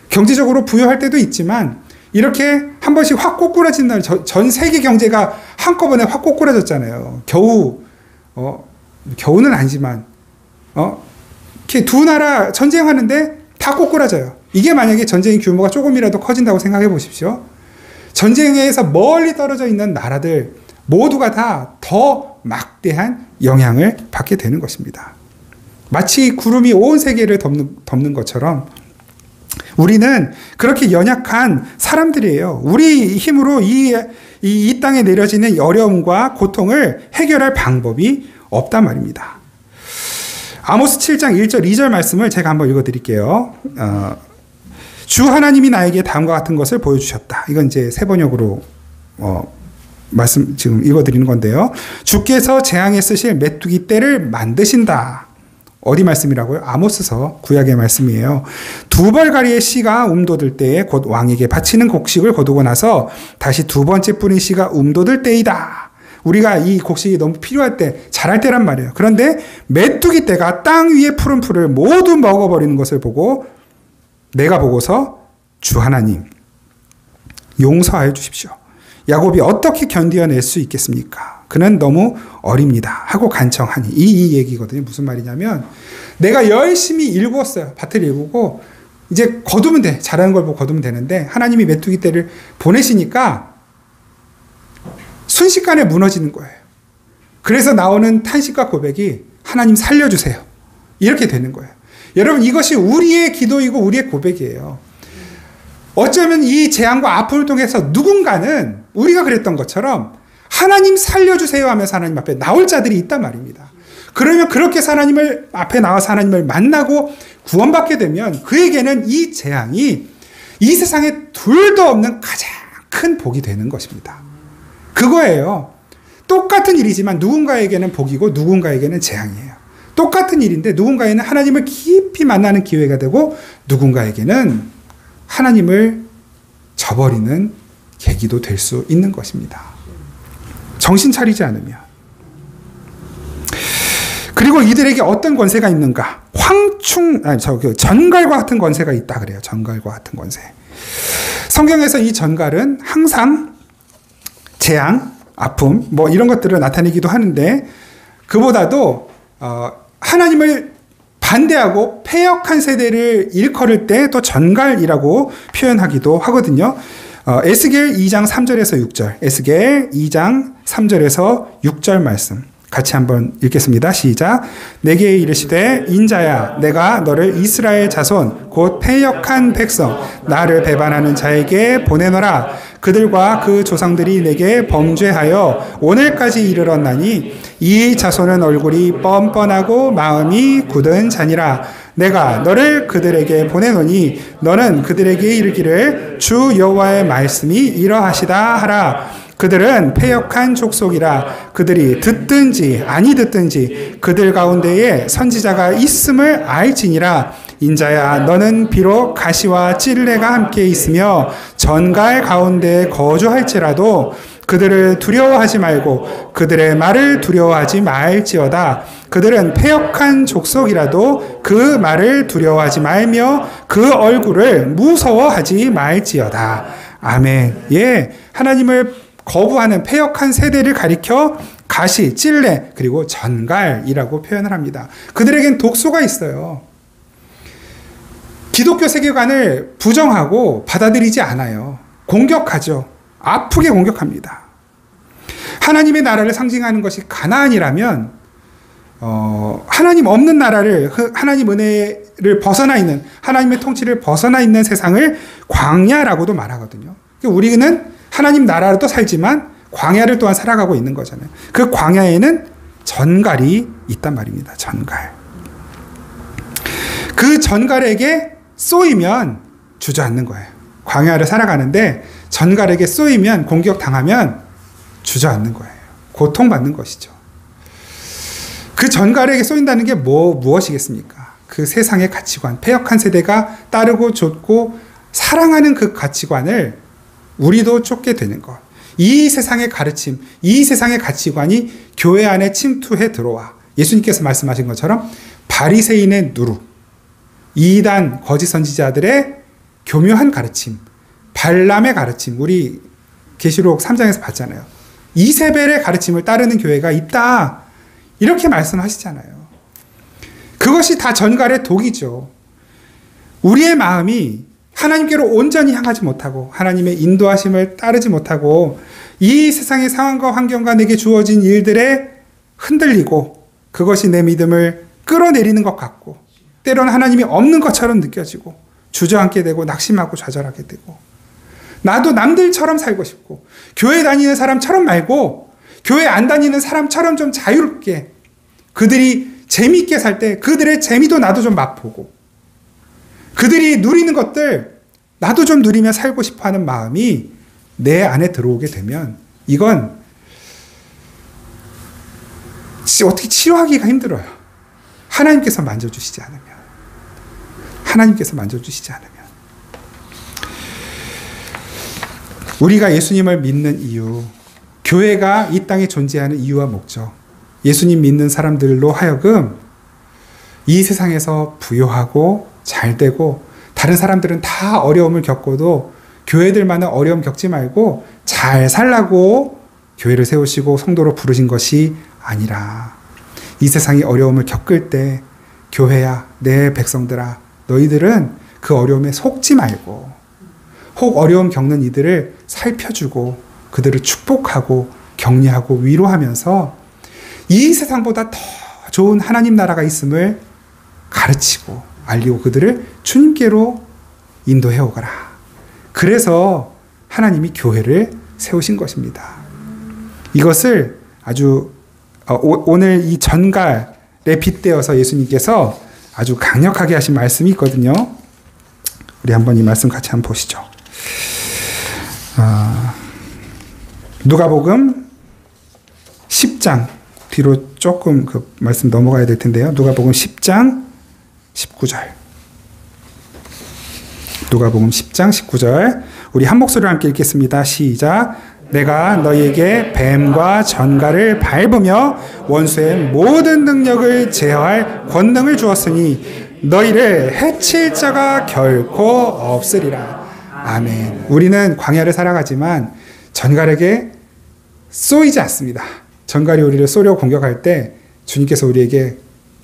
경제적으로 부유할 때도 있지만 이렇게 한 번씩 확 꼬꾸라진 날, 전 세계 경제가 한꺼번에 확 꼬꾸라졌잖아요. 겨우는 아니지만 이렇게 두 나라 전쟁하는데 다 꼬꾸라져요. 이게 만약에 전쟁의 규모가 조금이라도 커진다고 생각해 보십시오. 전쟁에서 멀리 떨어져 있는 나라들 모두가 다 더 막대한 영향을 받게 되는 것입니다. 마치 구름이 온 세계를 덮는 것처럼 우리는 그렇게 연약한 사람들이에요. 우리 힘으로 이 땅에 내려지는 어려움과 고통을 해결할 방법이 없단 말입니다. 아모스 7장 1절 2절 말씀을 제가 한번 읽어드릴게요. 주 하나님이 나에게 다음과 같은 것을 보여주셨다. 이건 이제 세 번역으로 말씀 지금 읽어드리는 건데요. 주께서 재앙에 쓰실 메뚜기 떼를 만드신다. 어디 말씀이라고요? 아모스서 구약의 말씀이에요. 2벌가리의 씨가 움돋을 때에 곧 왕에게 바치는 곡식을 거두고 나서 다시 두 번째 뿌린 씨가 움돋을 때이다. 우리가 이 곡식이 너무 필요할 때, 자랄 때란 말이에요. 그런데 메뚜기 떼가 땅 위의 푸른 풀을 모두 먹어버리는 것을 보고 내가 보고서 주 하나님 용서하여 주십시오. 야곱이 어떻게 견디어낼 수 있겠습니까? 그는 너무 어립니다. 하고 간청하니. 이 얘기거든요. 무슨 말이냐면 내가 열심히 일구었어요. 밭을 일구고 이제 거두면 돼. 자라는 걸 보고 거두면 되는데 하나님이 메뚜기 떼를 보내시니까 순식간에 무너지는 거예요. 그래서 나오는 탄식과 고백이 하나님 살려주세요. 이렇게 되는 거예요. 여러분 이것이 우리의 기도이고 우리의 고백이에요. 어쩌면 이 재앙과 아픔을 통해서 누군가는 우리가 그랬던 것처럼 하나님 살려주세요 하면서 하나님 앞에 나올 자들이 있단 말입니다. 그러면 그렇게 하나님을 앞에 나와서 하나님을 만나고 구원받게 되면 그에게는 이 재앙이 이 세상에 둘도 없는 가장 큰 복이 되는 것입니다. 그거예요. 똑같은 일이지만 누군가에게는 복이고 누군가에게는 재앙이에요. 똑같은 일인데 누군가에는 하나님을 깊이 만나는 기회가 되고 누군가에게는 하나님을 저버리는 계기도 될 수 있는 것입니다. 정신 차리지 않으면. 그리고 이들에게 어떤 권세가 있는가? 전갈과 같은 권세가 있다 그래요. 전갈과 같은 권세. 성경에서 이 전갈은 항상 재앙, 아픔, 뭐 이런 것들을 나타내기도 하는데 그보다도 하나님을 반대하고 패역한 세대를 일컬을 때 또 전갈이라고 표현하기도 하거든요. 에스겔 2장 3절에서 6절, 에스겔 2장 3절에서 6절 말씀 같이 한번 읽겠습니다. 시작. 내게 이르시되 인자야 내가 너를 이스라엘 자손 곧 패역한 백성 나를 배반하는 자에게 보내노라. 그들과 그 조상들이 내게 범죄하여 오늘까지 이르렀나니 이 자손은 얼굴이 뻔뻔하고 마음이 굳은 자니라. 내가 너를 그들에게 보내노니 너는 그들에게 이르기를 주 여호와의 말씀이 이러하시다 하라. 그들은 패역한 족속이라. 그들이 듣든지 아니 듣든지 그들 가운데에 선지자가 있음을 알지니라. 인자야 너는 비록 가시와 찔레가 함께 있으며 전갈 가운데 거주할지라도 그들을 두려워하지 말고 그들의 말을 두려워하지 말지어다. 그들은 패역한 족속이라도 그 말을 두려워하지 말며 그 얼굴을 무서워하지 말지어다. 아멘. 예, 하나님을 거부하는 패역한 세대를 가리켜 가시, 찔레, 그리고 전갈이라고 표현을 합니다. 그들에겐 독소가 있어요. 기독교 세계관을 부정하고 받아들이지 않아요. 공격하죠. 아프게 공격합니다. 하나님의 나라를 상징하는 것이 가나안이라면 하나님 없는 나라를, 하나님 은혜를 벗어나 있는, 하나님의 통치를 벗어나 있는 세상을 광야라고도 말하거든요. 우리는 하나님 나라로도 살지만 광야를 또한 살아가고 있는 거잖아요. 그 광야에는 전갈이 있단 말입니다. 전갈. 그 전갈에게 쏘이면 주저앉는 거예요. 광야를 살아가는데 전갈에게 쏘이면, 공격당하면 주저앉는 거예요. 고통받는 것이죠. 그 전갈에게 쏘인다는 게 무엇이겠습니까? 그 세상의 가치관, 패역한 세대가 따르고 좇고 사랑하는 그 가치관을 우리도 쫓게 되는 것. 이 세상의 가르침, 이 세상의 가치관이 교회 안에 침투해 들어와 예수님께서 말씀하신 것처럼 바리새인의 누루, 이단 거짓 선지자들의 교묘한 가르침, 발람의 가르침, 우리 계시록 3장에서 봤잖아요. 이세벨의 가르침을 따르는 교회가 있다. 이렇게 말씀하시잖아요. 그것이 다 전갈의 독이죠. 우리의 마음이 하나님께로 온전히 향하지 못하고 하나님의 인도하심을 따르지 못하고 이 세상의 상황과 환경과 내게 주어진 일들에 흔들리고 그것이 내 믿음을 끌어내리는 것 같고 때로는 하나님이 없는 것처럼 느껴지고 주저앉게 되고 낙심하고 좌절하게 되고 나도 남들처럼 살고 싶고 교회 다니는 사람처럼 말고 교회 안 다니는 사람처럼 좀 자유롭게 그들이 재미있게 살 때 그들의 재미도 나도 좀 맛보고 그들이 누리는 것들 나도 좀 누리며 살고 싶어하는 마음이 내 안에 들어오게 되면 이건 어떻게 치료하기가 힘들어요. 하나님께서 만져주시지 않으면. 하나님께서 만져주시지 않으면. 우리가 예수님을 믿는 이유, 교회가 이 땅에 존재하는 이유와 목적, 예수님 믿는 사람들로 하여금 이 세상에서 부유하고 잘되고 다른 사람들은 다 어려움을 겪고도 교회들만은 어려움 겪지 말고 잘 살라고 교회를 세우시고 성도로 부르신 것이 아니라 이 세상이 어려움을 겪을 때 교회야 내 백성들아 너희들은 그 어려움에 속지 말고 혹 어려움 겪는 이들을 살펴주고 그들을 축복하고 격려하고 위로하면서 이 세상보다 더 좋은 하나님 나라가 있음을 가르치고 알리고 그들을 주님께로 인도해 오거라. 그래서 하나님이 교회를 세우신 것입니다. 이것을 아주 오늘 이 전갈에 빗대어서 예수님께서 아주 강력하게 하신 말씀이 있거든요. 우리 한번 이 말씀 같이 한번 보시죠. 누가복음 10장 뒤로 조금 그 말씀 넘어가야 될 텐데요. 누가복음 10장 19절. 누가복음 10장 19절. 우리 한 목소리로 함께 읽겠습니다. 시작. 내가 너희에게 뱀과 전갈을 밟으며 원수의 모든 능력을 제어할 권능을 주었으니 너희를 해칠 자가 결코 없으리라. 아멘. 우리는 광야를 살아가지만 전갈에게 쏘이지 않습니다. 전갈이 우리를 쏘려 공격할 때 주님께서 우리에게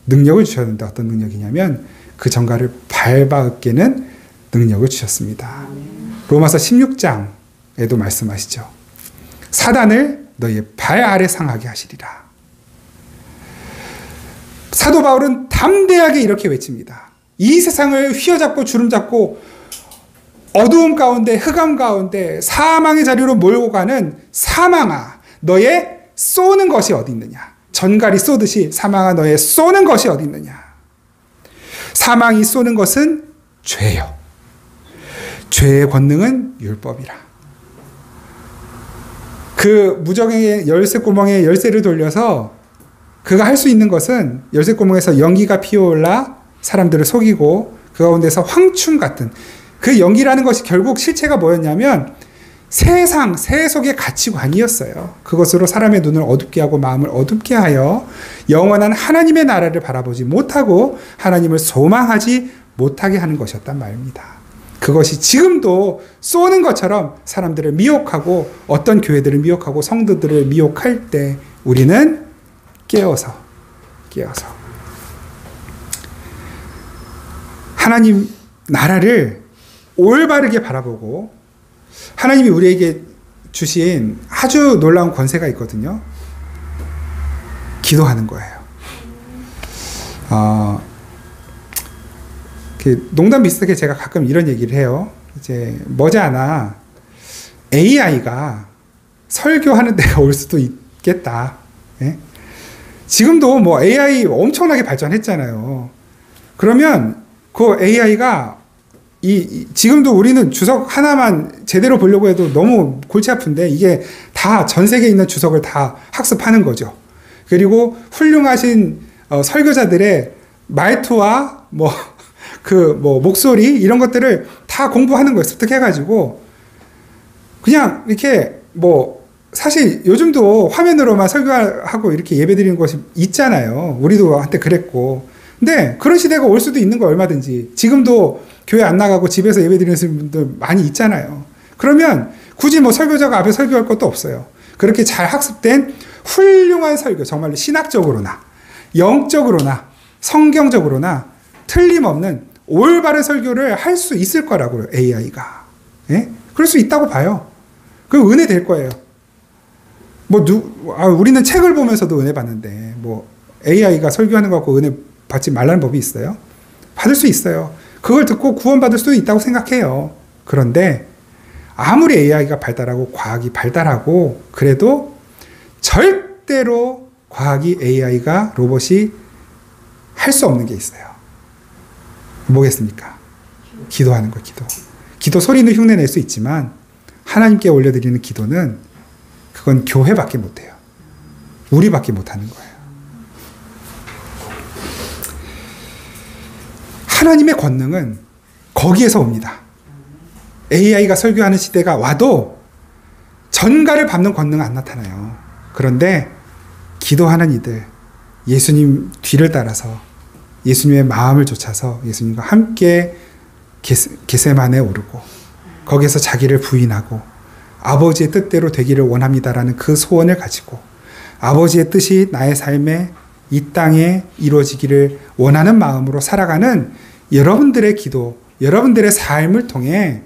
능력을 주셨는데 어떤 능력이냐면 그 전갈을 밟아으깨는 능력을 주셨습니다. 로마서 16장에도 말씀하시죠. 사단을 너희의 발 아래 상하게 하시리라. 사도 바울은 담대하게 이렇게 외칩니다. 이 세상을 휘어잡고 주름잡고 어두움 가운데 흑암 가운데 사망의 자리로 몰고 가는 사망아 너의 쏘는 것이 어디 있느냐. 전갈이 쏘듯이 사망아 너의 쏘는 것이 어디 있느냐. 사망이 쏘는 것은 죄요. 죄의 권능은 율법이라. 그 무적의 열쇠구멍에 열쇠를 돌려서 그가 할 수 있는 것은 열쇠구멍에서 연기가 피어올라 사람들을 속이고 그 가운데서 황충 같은 그 연기라는 것이 결국 실체가 뭐였냐면 세상, 세속의 가치관이었어요. 그것으로 사람의 눈을 어둡게 하고 마음을 어둡게 하여 영원한 하나님의 나라를 바라보지 못하고 하나님을 소망하지 못하게 하는 것이었단 말입니다. 그것이 지금도 쏘는 것처럼 사람들을 미혹하고 어떤 교회들을 미혹하고 성도들을 미혹할 때 우리는 깨어서 하나님 나라를 올바르게 바라보고 하나님이 우리에게 주신 아주 놀라운 권세가 있거든요. 기도하는 거예요. 농담 비슷하게 제가 가끔 이런 얘기를 해요. 이제 머지않아 AI가 설교하는 때가 올 수도 있겠다. 예? 지금도 뭐 AI 엄청나게 발전했잖아요. 그러면 그 AI가 지금도 우리는 주석 하나만 제대로 보려고 해도 너무 골치 아픈데 이게 다 전 세계에 있는 주석을 다 학습하는 거죠. 그리고 훌륭하신 설교자들의 말투와 목소리 이런 것들을 다 공부하는 거예요. 습득해가지고 그냥 이렇게 사실 요즘도 화면으로만 설교하고 이렇게 예배드리는 것이 있잖아요. 우리도 한때 그랬고. 근데 그런 시대가 올 수도 있는 거 얼마든지. 지금도 교회 안 나가고 집에서 예배드리는 분들 많이 있잖아요. 그러면 굳이 설교자가 앞에 설교할 것도 없어요. 그렇게 잘 학습된 훌륭한 설교, 정말로 신학적으로나 영적으로나 성경적으로나 틀림없는 올바른 설교를 할 수 있을 거라고요. AI가. 예? 그럴 수 있다고 봐요. 그 은혜 될 거예요. 우리는 책을 보면서도 은혜 받는데 AI가 설교하는 거 갖고 은혜 받지 말라는 법이 있어요? 받을 수 있어요. 그걸 듣고 구원받을 수도 있다고 생각해요. 그런데 아무리 AI가 발달하고 과학이 발달하고 그래도 절대로 과학이 AI가 로봇이 할 수 없는 게 있어요. 뭐겠습니까? 기도하는 거, 기도. 기도 소리는 흉내낼 수 있지만 하나님께 올려드리는 기도는 그건 교회밖에 못해요. 우리밖에 못하는 거예요. 하나님의 권능은 거기에서 옵니다. AI가 설교하는 시대가 와도 전가를 밟는 권능은 안 나타나요. 그런데 기도하는 이들, 예수님 뒤를 따라서 예수님의 마음을 좇아서 예수님과 함께 겟세마네에 오르고 거기에서 자기를 부인하고 아버지의 뜻대로 되기를 원합니다라는 그 소원을 가지고 아버지의 뜻이 나의 삶에 이 땅에 이루어지기를 원하는 마음으로 살아가는 여러분들의 기도, 여러분들의 삶을 통해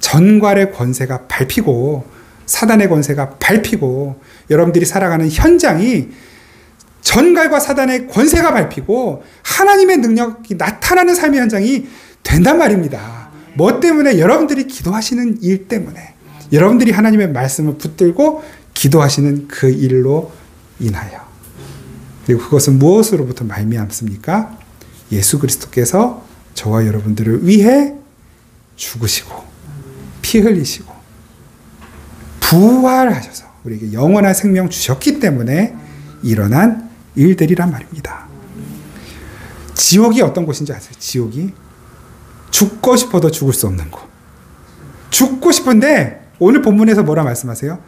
전갈의 권세가 밟히고 사단의 권세가 밟히고 여러분들이 살아가는 현장이 전갈과 사단의 권세가 밟히고 하나님의 능력이 나타나는 삶의 현장이 된단 말입니다. 뭐 때문에? 여러분들이 기도하시는 일 때문에. 여러분들이 하나님의 말씀을 붙들고 기도하시는 그 일로 인하여. 그리고 그것은 무엇으로부터 말미암습니까? 예수 그리스도께서 저와 여러분들을 위해 죽으시고 피 흘리시고 부활하셔서 우리에게 영원한 생명 주셨기 때문에 일어난 일들이란 말입니다. 지옥이 어떤 곳인지 아세요? 지옥이 죽고 싶어도 죽을 수 없는 곳. 죽고 싶은데 오늘 본문에서 뭐라 말씀하세요?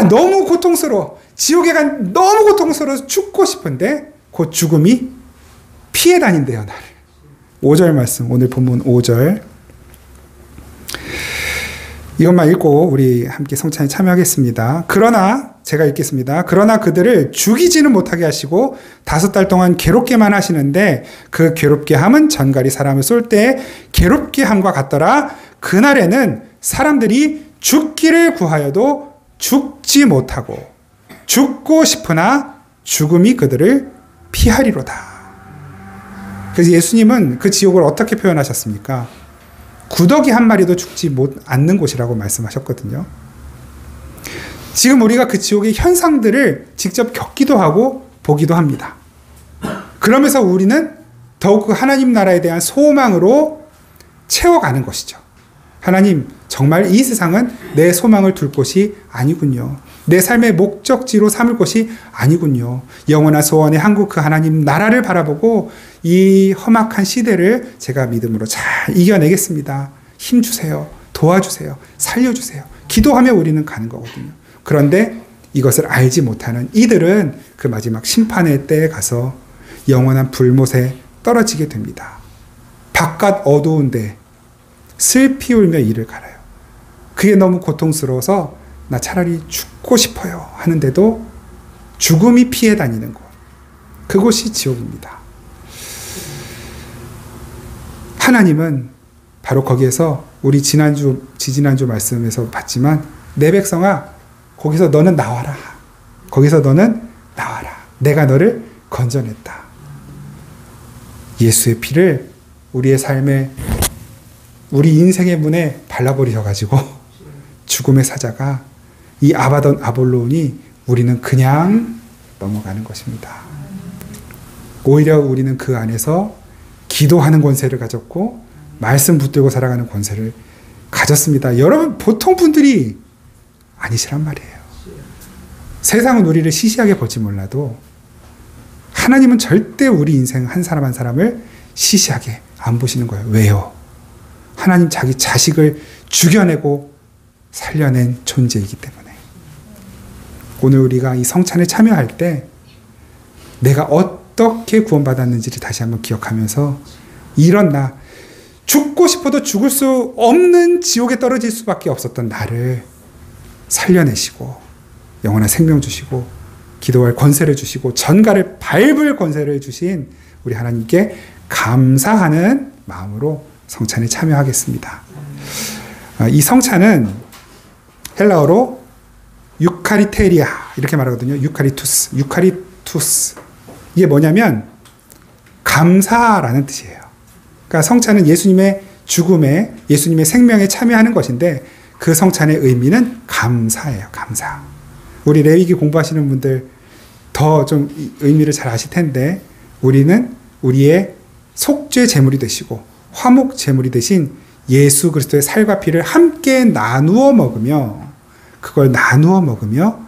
너무 고통스러워. 지옥에 간 너무 고통스러워서 죽고 싶은데 곧 죽음이 피해 다닌대요, 나를. 5절 말씀, 오늘 본문 5절. 이것만 읽고 우리 함께 성찬에 참여하겠습니다. 그러나 제가 읽겠습니다. 그러나 그들을 죽이지는 못하게 하시고 5달 동안 괴롭게만 하시는데 그 괴롭게 함은 전갈이 사람을 쏠 때 괴롭게 함과 같더라. 그날에는 사람들이 죽기를 구하여도 죽지 못하고 죽고 싶으나 죽음이 그들을 피하리로다. 그래서 예수님은 그 지옥을 어떻게 표현하셨습니까? 구더기 한 마리도 죽지 않는 곳이라고 말씀하셨거든요. 지금 우리가 그 지옥의 현상들을 직접 겪기도 하고 보기도 합니다. 그러면서 우리는 더욱 그 하나님 나라에 대한 소망으로 채워가는 것이죠. 하나님, 정말 이 세상은 내 소망을 둘 곳이 아니군요. 내 삶의 목적지로 삼을 곳이 아니군요. 영원한 소원의 한국 그 하나님 나라를 바라보고 이 험악한 시대를 제가 믿음으로 잘 이겨내겠습니다. 힘주세요. 도와주세요. 살려주세요. 기도하며 우리는 가는 거거든요. 그런데 이것을 알지 못하는 이들은 그 마지막 심판의 때에 가서 영원한 불못에 떨어지게 됩니다. 바깥 어두운데 슬피 울며 이를 갈아요. 그게 너무 고통스러워서 나 차라리 죽고 싶어요 하는데도 죽음이 피해 다니는 곳. 그곳이 지옥입니다. 하나님은 바로 거기에서 우리 지지난주 말씀에서 봤지만 내 백성아 거기서 너는 나와라. 거기서 너는 나와라. 내가 너를 건져냈다. 예수의 피를 우리의 삶에 우리 인생의 문에 발라버리셔가지고 죽음의 사자가 이 아바돈 아볼론이 우리는 그냥 넘어가는 것입니다. 오히려 우리는 그 안에서 기도하는 권세를 가졌고 말씀 붙들고 살아가는 권세를 가졌습니다. 여러분 보통 분들이 아니시란 말이에요. 세상은 우리를 시시하게 볼지 몰라도 하나님은 절대 우리 인생 한 사람 한 사람을 시시하게 안 보시는 거예요. 왜요? 하나님 자기 자식을 죽여내고 살려낸 존재이기 때문에. 오늘 우리가 이 성찬에 참여할 때 내가 어떻게 구원받았는지를 다시 한번 기억하면서 이런 나, 죽고 싶어도 죽을 수 없는 지옥에 떨어질 수밖에 없었던 나를 살려내시고 영원한 생명 주시고 기도할 권세를 주시고 전갈을 밟을 권세를 주신 우리 하나님께 감사하는 마음으로 성찬에 참여하겠습니다. 이 성찬은 헬라어로 유카리테리아 이렇게 말하거든요. 유카리투스. 이게 뭐냐면 감사라는 뜻이에요. 그러니까 성찬은 예수님의 죽음에 예수님의 생명에 참여하는 것인데 그 성찬의 의미는 감사예요. 감사. 우리 레위기 공부하시는 분들 더 좀 의미를 잘 아실 텐데 우리는 우리의 속죄 제물이 되시고 화목 제물이 되신 예수 그리스도의 살과 피를 함께 나누어 먹으며 그걸 나누어 먹으며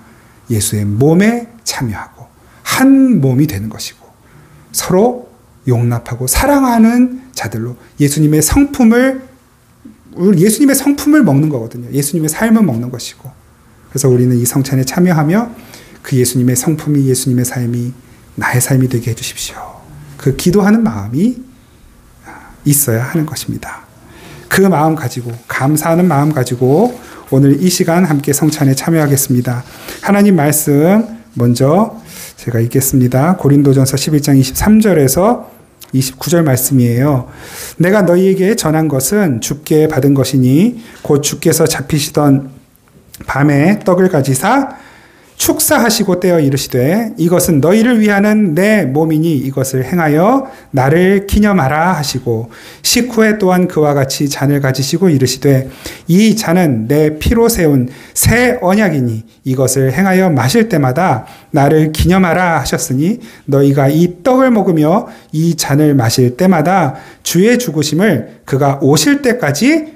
예수의 몸에 참여하고 한 몸이 되는 것이고 서로 용납하고 사랑하는 자들로 예수님의 성품을 먹는 거거든요. 예수님의 삶을 먹는 것이고 그래서 우리는 이 성찬에 참여하며 그 예수님의 성품이 예수님의 삶이 나의 삶이 되게 해주십시오. 그 기도하는 마음이 있어야 하는 것입니다. 그 마음 가지고 감사하는 마음 가지고 오늘 이 시간 함께 성찬에 참여하겠습니다. 하나님 말씀 먼저 제가 읽겠습니다. 고린도전서 11장 23절에서 29절 말씀이에요. 내가 너희에게 전한 것은 주께 받은 것이니 곧 주께서 잡히시던 밤에 떡을 가지사 축사하시고 떼어 이르시되 이것은 너희를 위하는 내 몸이니 이것을 행하여 나를 기념하라 하시고 식후에 또한 그와 같이 잔을 가지시고 이르시되 이 잔은 내 피로 세운 새 언약이니 이것을 행하여 마실 때마다 나를 기념하라 하셨으니 너희가 이 떡을 먹으며 이 잔을 마실 때마다 주의 죽으심을 그가 오실 때까지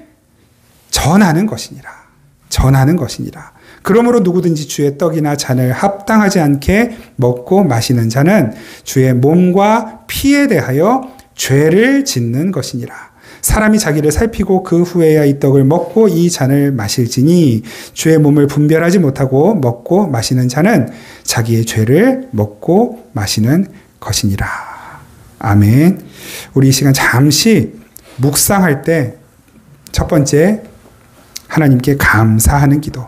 전하는 것이니라. 그러므로 누구든지 주의 떡이나 잔을 합당하지 않게 먹고 마시는 자는 주의 몸과 피에 대하여 죄를 짓는 것이니라. 사람이 자기를 살피고 그 후에야 이 떡을 먹고 이 잔을 마실지니 주의 몸을 분별하지 못하고 먹고 마시는 자는 자기의 죄를 먹고 마시는 것이니라. 아멘. 우리 이 시간 잠시 묵상할 때 첫 번째 하나님께 감사하는 기도,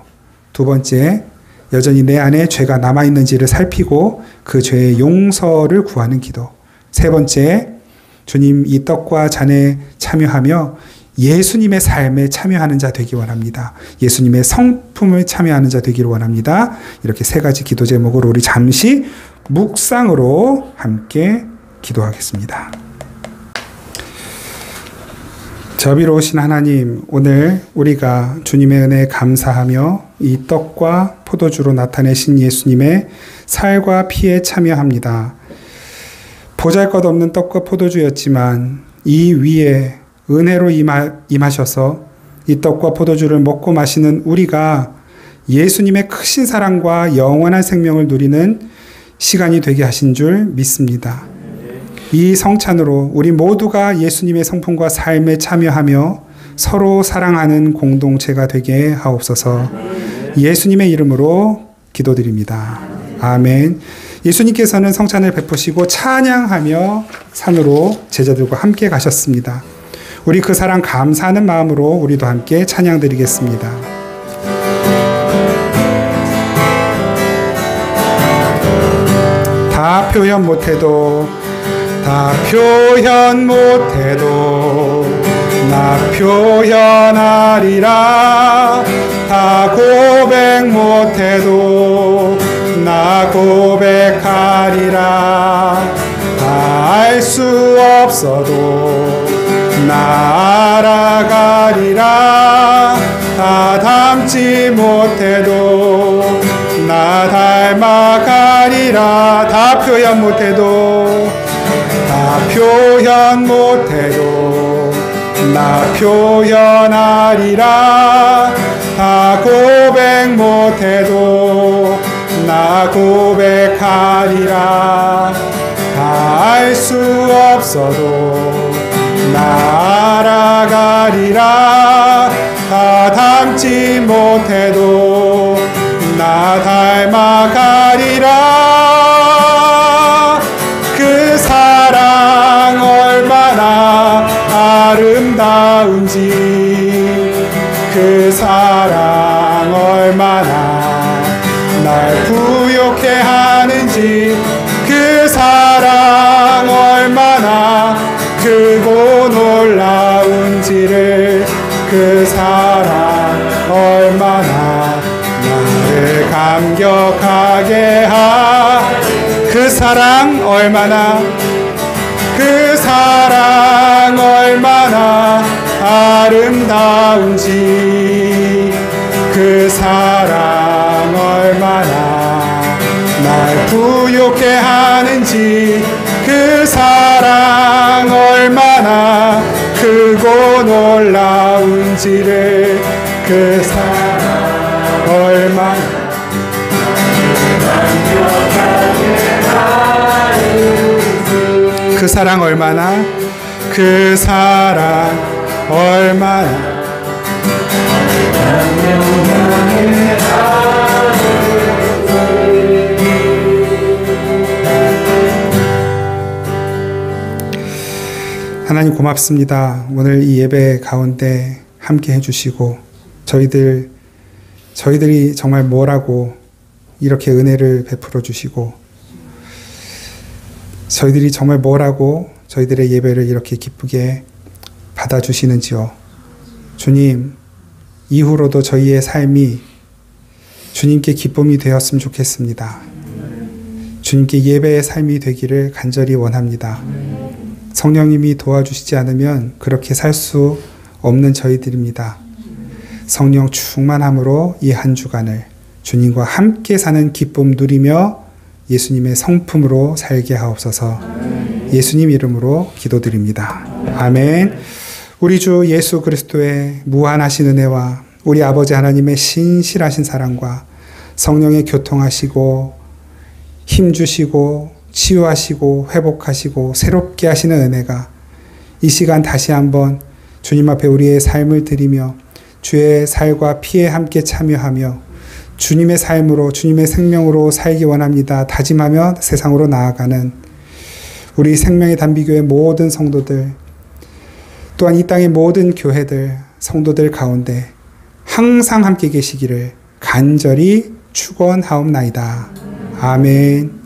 두 번째, 여전히 내 안에 죄가 남아있는지를 살피고 그 죄의 용서를 구하는 기도. 세 번째, 주님 이 떡과 잔에 참여하며 예수님의 삶에 참여하는 자 되기 원합니다. 예수님의 성품을 참여하는 자 되기를 원합니다. 이렇게 세 가지 기도 제목으로 우리 잠시 묵상으로 함께 기도하겠습니다. 자비로우신 하나님, 오늘 우리가 주님의 은혜에 감사하며 이 떡과 포도주로 나타내신 예수님의 살과 피에 참여합니다. 보잘것없는 떡과 포도주였지만 이 위에 은혜로 임하셔서 이 떡과 포도주를 먹고 마시는 우리가 예수님의 크신 사랑과 영원한 생명을 누리는 시간이 되게 하신 줄 믿습니다. 이 성찬으로 우리 모두가 예수님의 성품과 삶에 참여하며 서로 사랑하는 공동체가 되게 하옵소서. 예수님의 이름으로 기도드립니다. 아멘. 예수님께서는 성찬을 베푸시고 찬양하며 산으로 제자들과 함께 가셨습니다. 우리 그 사랑 감사하는 마음으로 우리도 함께 찬양 드리겠습니다. 다 표현 못해도 나 표현하리라. 다 고백 못해도 나 고백하리라. 다 알 수 없어도 나 알아가리라. 다 닮지 못해도 나 닮아가리라. 다 표현 못해도 나 표현하리라. 다 고백 못해도 나 고백하리라. 알 수 없어도 나 알아가리라. 다 닮지 못해도 나 닮아가리라. 그 사랑 얼마나 아름다운지, 그 사랑 얼마나 날 부욕해 하는지, 그 사랑 얼마나 크고 놀라운지를, 그 사랑 얼마나 나를 감격하게 그 사랑 얼마나, 그 사랑 얼마나 아름다운지, 그 사랑 얼마나 날 부욕해 하는지, 그 사랑 얼마나 크고 놀라운지를, 그 사랑 얼마나 그 사랑 얼마나, 그 사랑 얼마나 하나님 고맙습니다. 오늘 이 예배 가운데 함께 해주시고, 저희들이 정말 뭐라고 이렇게 은혜를 베풀어 주시고, 저희들이 정말 뭐라고 저희들의 예배를 이렇게 기쁘게 받아주시는지요. 주님, 이후로도 저희의 삶이 주님께 기쁨이 되었으면 좋겠습니다. 주님께 예배의 삶이 되기를 간절히 원합니다. 성령님이 도와주시지 않으면 그렇게 살 수 없는 저희들입니다. 성령 충만함으로 이 한 주간을 주님과 함께 사는 기쁨 누리며 예수님의 성품으로 살게 하옵소서. 예수님 이름으로 기도드립니다. 아멘. 우리 주 예수 그리스도의 무한하신 은혜와 우리 아버지 하나님의 신실하신 사랑과 성령의 교통하시고 힘주시고 치유하시고 회복하시고 새롭게 하시는 은혜가 이 시간 다시 한번 주님 앞에 우리의 삶을 드리며 주의 살과 피에 함께 참여하며 주님의 삶으로, 주님의 생명으로 살기 원합니다 다짐하며 세상으로 나아가는 우리 생명의 단비교회 모든 성도들, 또한 이 땅의 모든 교회들, 성도들 가운데 항상 함께 계시기를 간절히 축원하옵나이다. 아멘.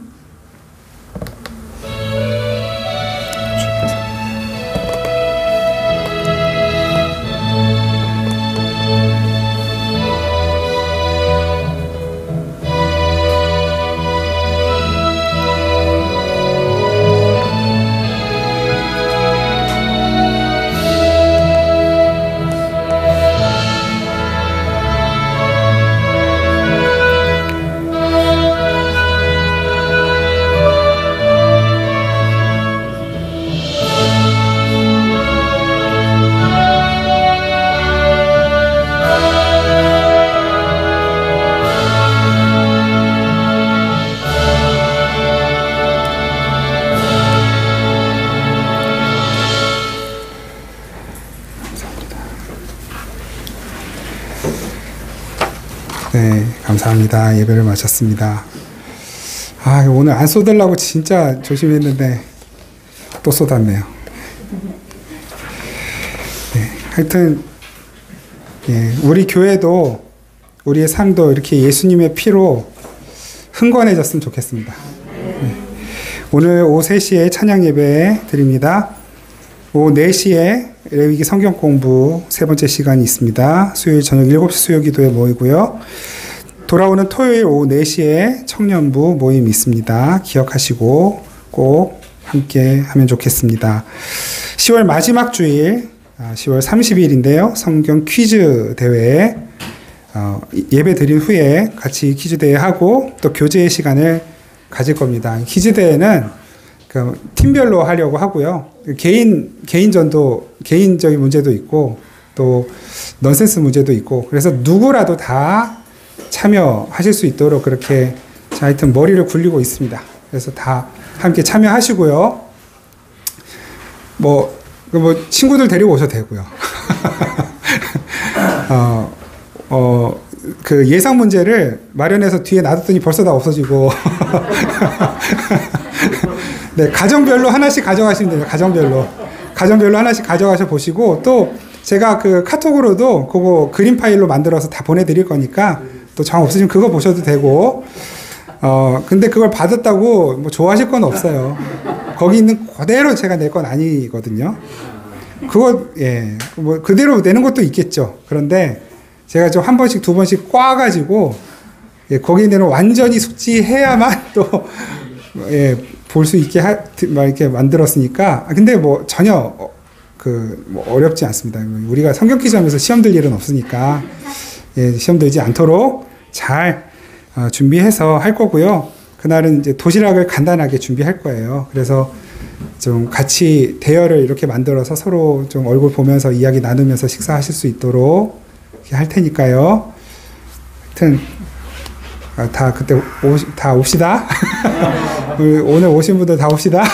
네, 감사합니다. 예배를 마쳤습니다. 오늘 안 쏟으려고 진짜 조심했는데 또 쏟았네요. 네, 하여튼 우리 교회도 우리의 삶도 이렇게 예수님의 피로 흥건해졌으면 좋겠습니다. 네, 오늘 오후 3시에 찬양 예배 드립니다. 오후 4시에 레위기 성경 공부 세 번째 시간이 있습니다. 수요일 저녁 7시 수요 기도에 모이고요. 돌아오는 토요일 오후 4시에 청년부 모임이 있습니다. 기억하시고 꼭 함께 하면 좋겠습니다. 10월 마지막 주일 10월 30일인데요. 성경 퀴즈 대회 예배 드린 후에 같이 퀴즈 대회 하고 또 교제의 시간을 가질 겁니다. 퀴즈 대회는 팀별로 하려고 하고요. 개인전도, 개인적인 문제도 있고, 또, 넌센스 문제도 있고, 그래서 누구라도 다 참여하실 수 있도록 그렇게 하여튼 머리를 굴리고 있습니다. 그래서 다 함께 참여하시고요. 친구들 데리고 오셔도 되고요. 그 예상 문제를 마련해서 뒤에 놔뒀더니 벌써 다 없어지고. 네, 가정별로 하나씩 가져가시면 돼요. 가정별로 하나씩 가져가셔 보시고, 또 제가 그 카톡으로도 그거 그림 파일로 만들어서 다 보내드릴 거니까 또 정 없으시면 그거 보셔도 되고, 근데 그걸 받았다고 뭐 좋아하실 건 없어요. 거기 있는 그대로 제가 낼 건 아니거든요. 그거, 예, 뭐 그대로 내는 것도 있겠죠. 그런데 제가 좀 한 번씩 두 번씩 꽈가지고, 예, 거기 있는 완전히 숙지해야만 또, 예, 볼 수 있게 막 이렇게 만들었으니까. 근데 뭐 전혀 뭐 어렵지 않습니다. 우리가 성경 퀴즈하면서 시험 들 일은 없으니까, 예, 시험 들지 않도록 잘 준비해서 할 거고요. 그날은 이제 도시락을 간단하게 준비할 거예요. 그래서 좀 같이 대열을 이렇게 만들어서 서로 좀 얼굴 보면서 이야기 나누면서 식사하실 수 있도록 이렇게 할 테니까요. 하여튼 다 그때 다 옵시다. 오늘 오신 분들 다 옵시다.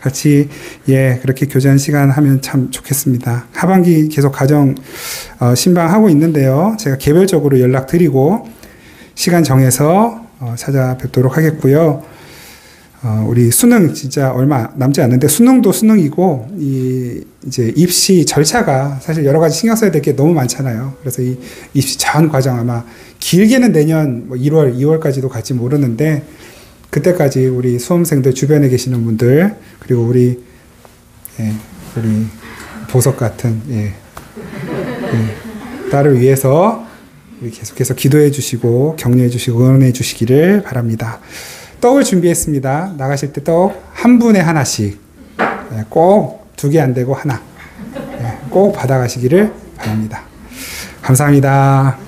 같이, 예, 그렇게 교제하는 시간 하면 참 좋겠습니다. 하반기 계속 가정 신방하고 있는데요. 제가 개별적으로 연락드리고 시간 정해서 찾아뵙도록 하겠고요. 우리 수능 진짜 얼마 남지 않는데, 수능도 수능이고, 이제 입시 절차가 사실 여러 가지 신경 써야 될 게 너무 많잖아요. 그래서 이 입시 전 과정 아마 길게는 내년 1월, 2월까지도 갈지 모르는데, 그때까지 우리 수험생들 주변에 계시는 분들, 그리고 우리 보석 같은, 딸을 위해서 계속해서 기도해 주시고, 격려해 주시고, 응원해 주시기를 바랍니다. 떡을 준비했습니다. 나가실 때 떡 한 분에 하나씩, 꼭 2개 안 되고 하나, 꼭 받아가시기를 바랍니다. 감사합니다.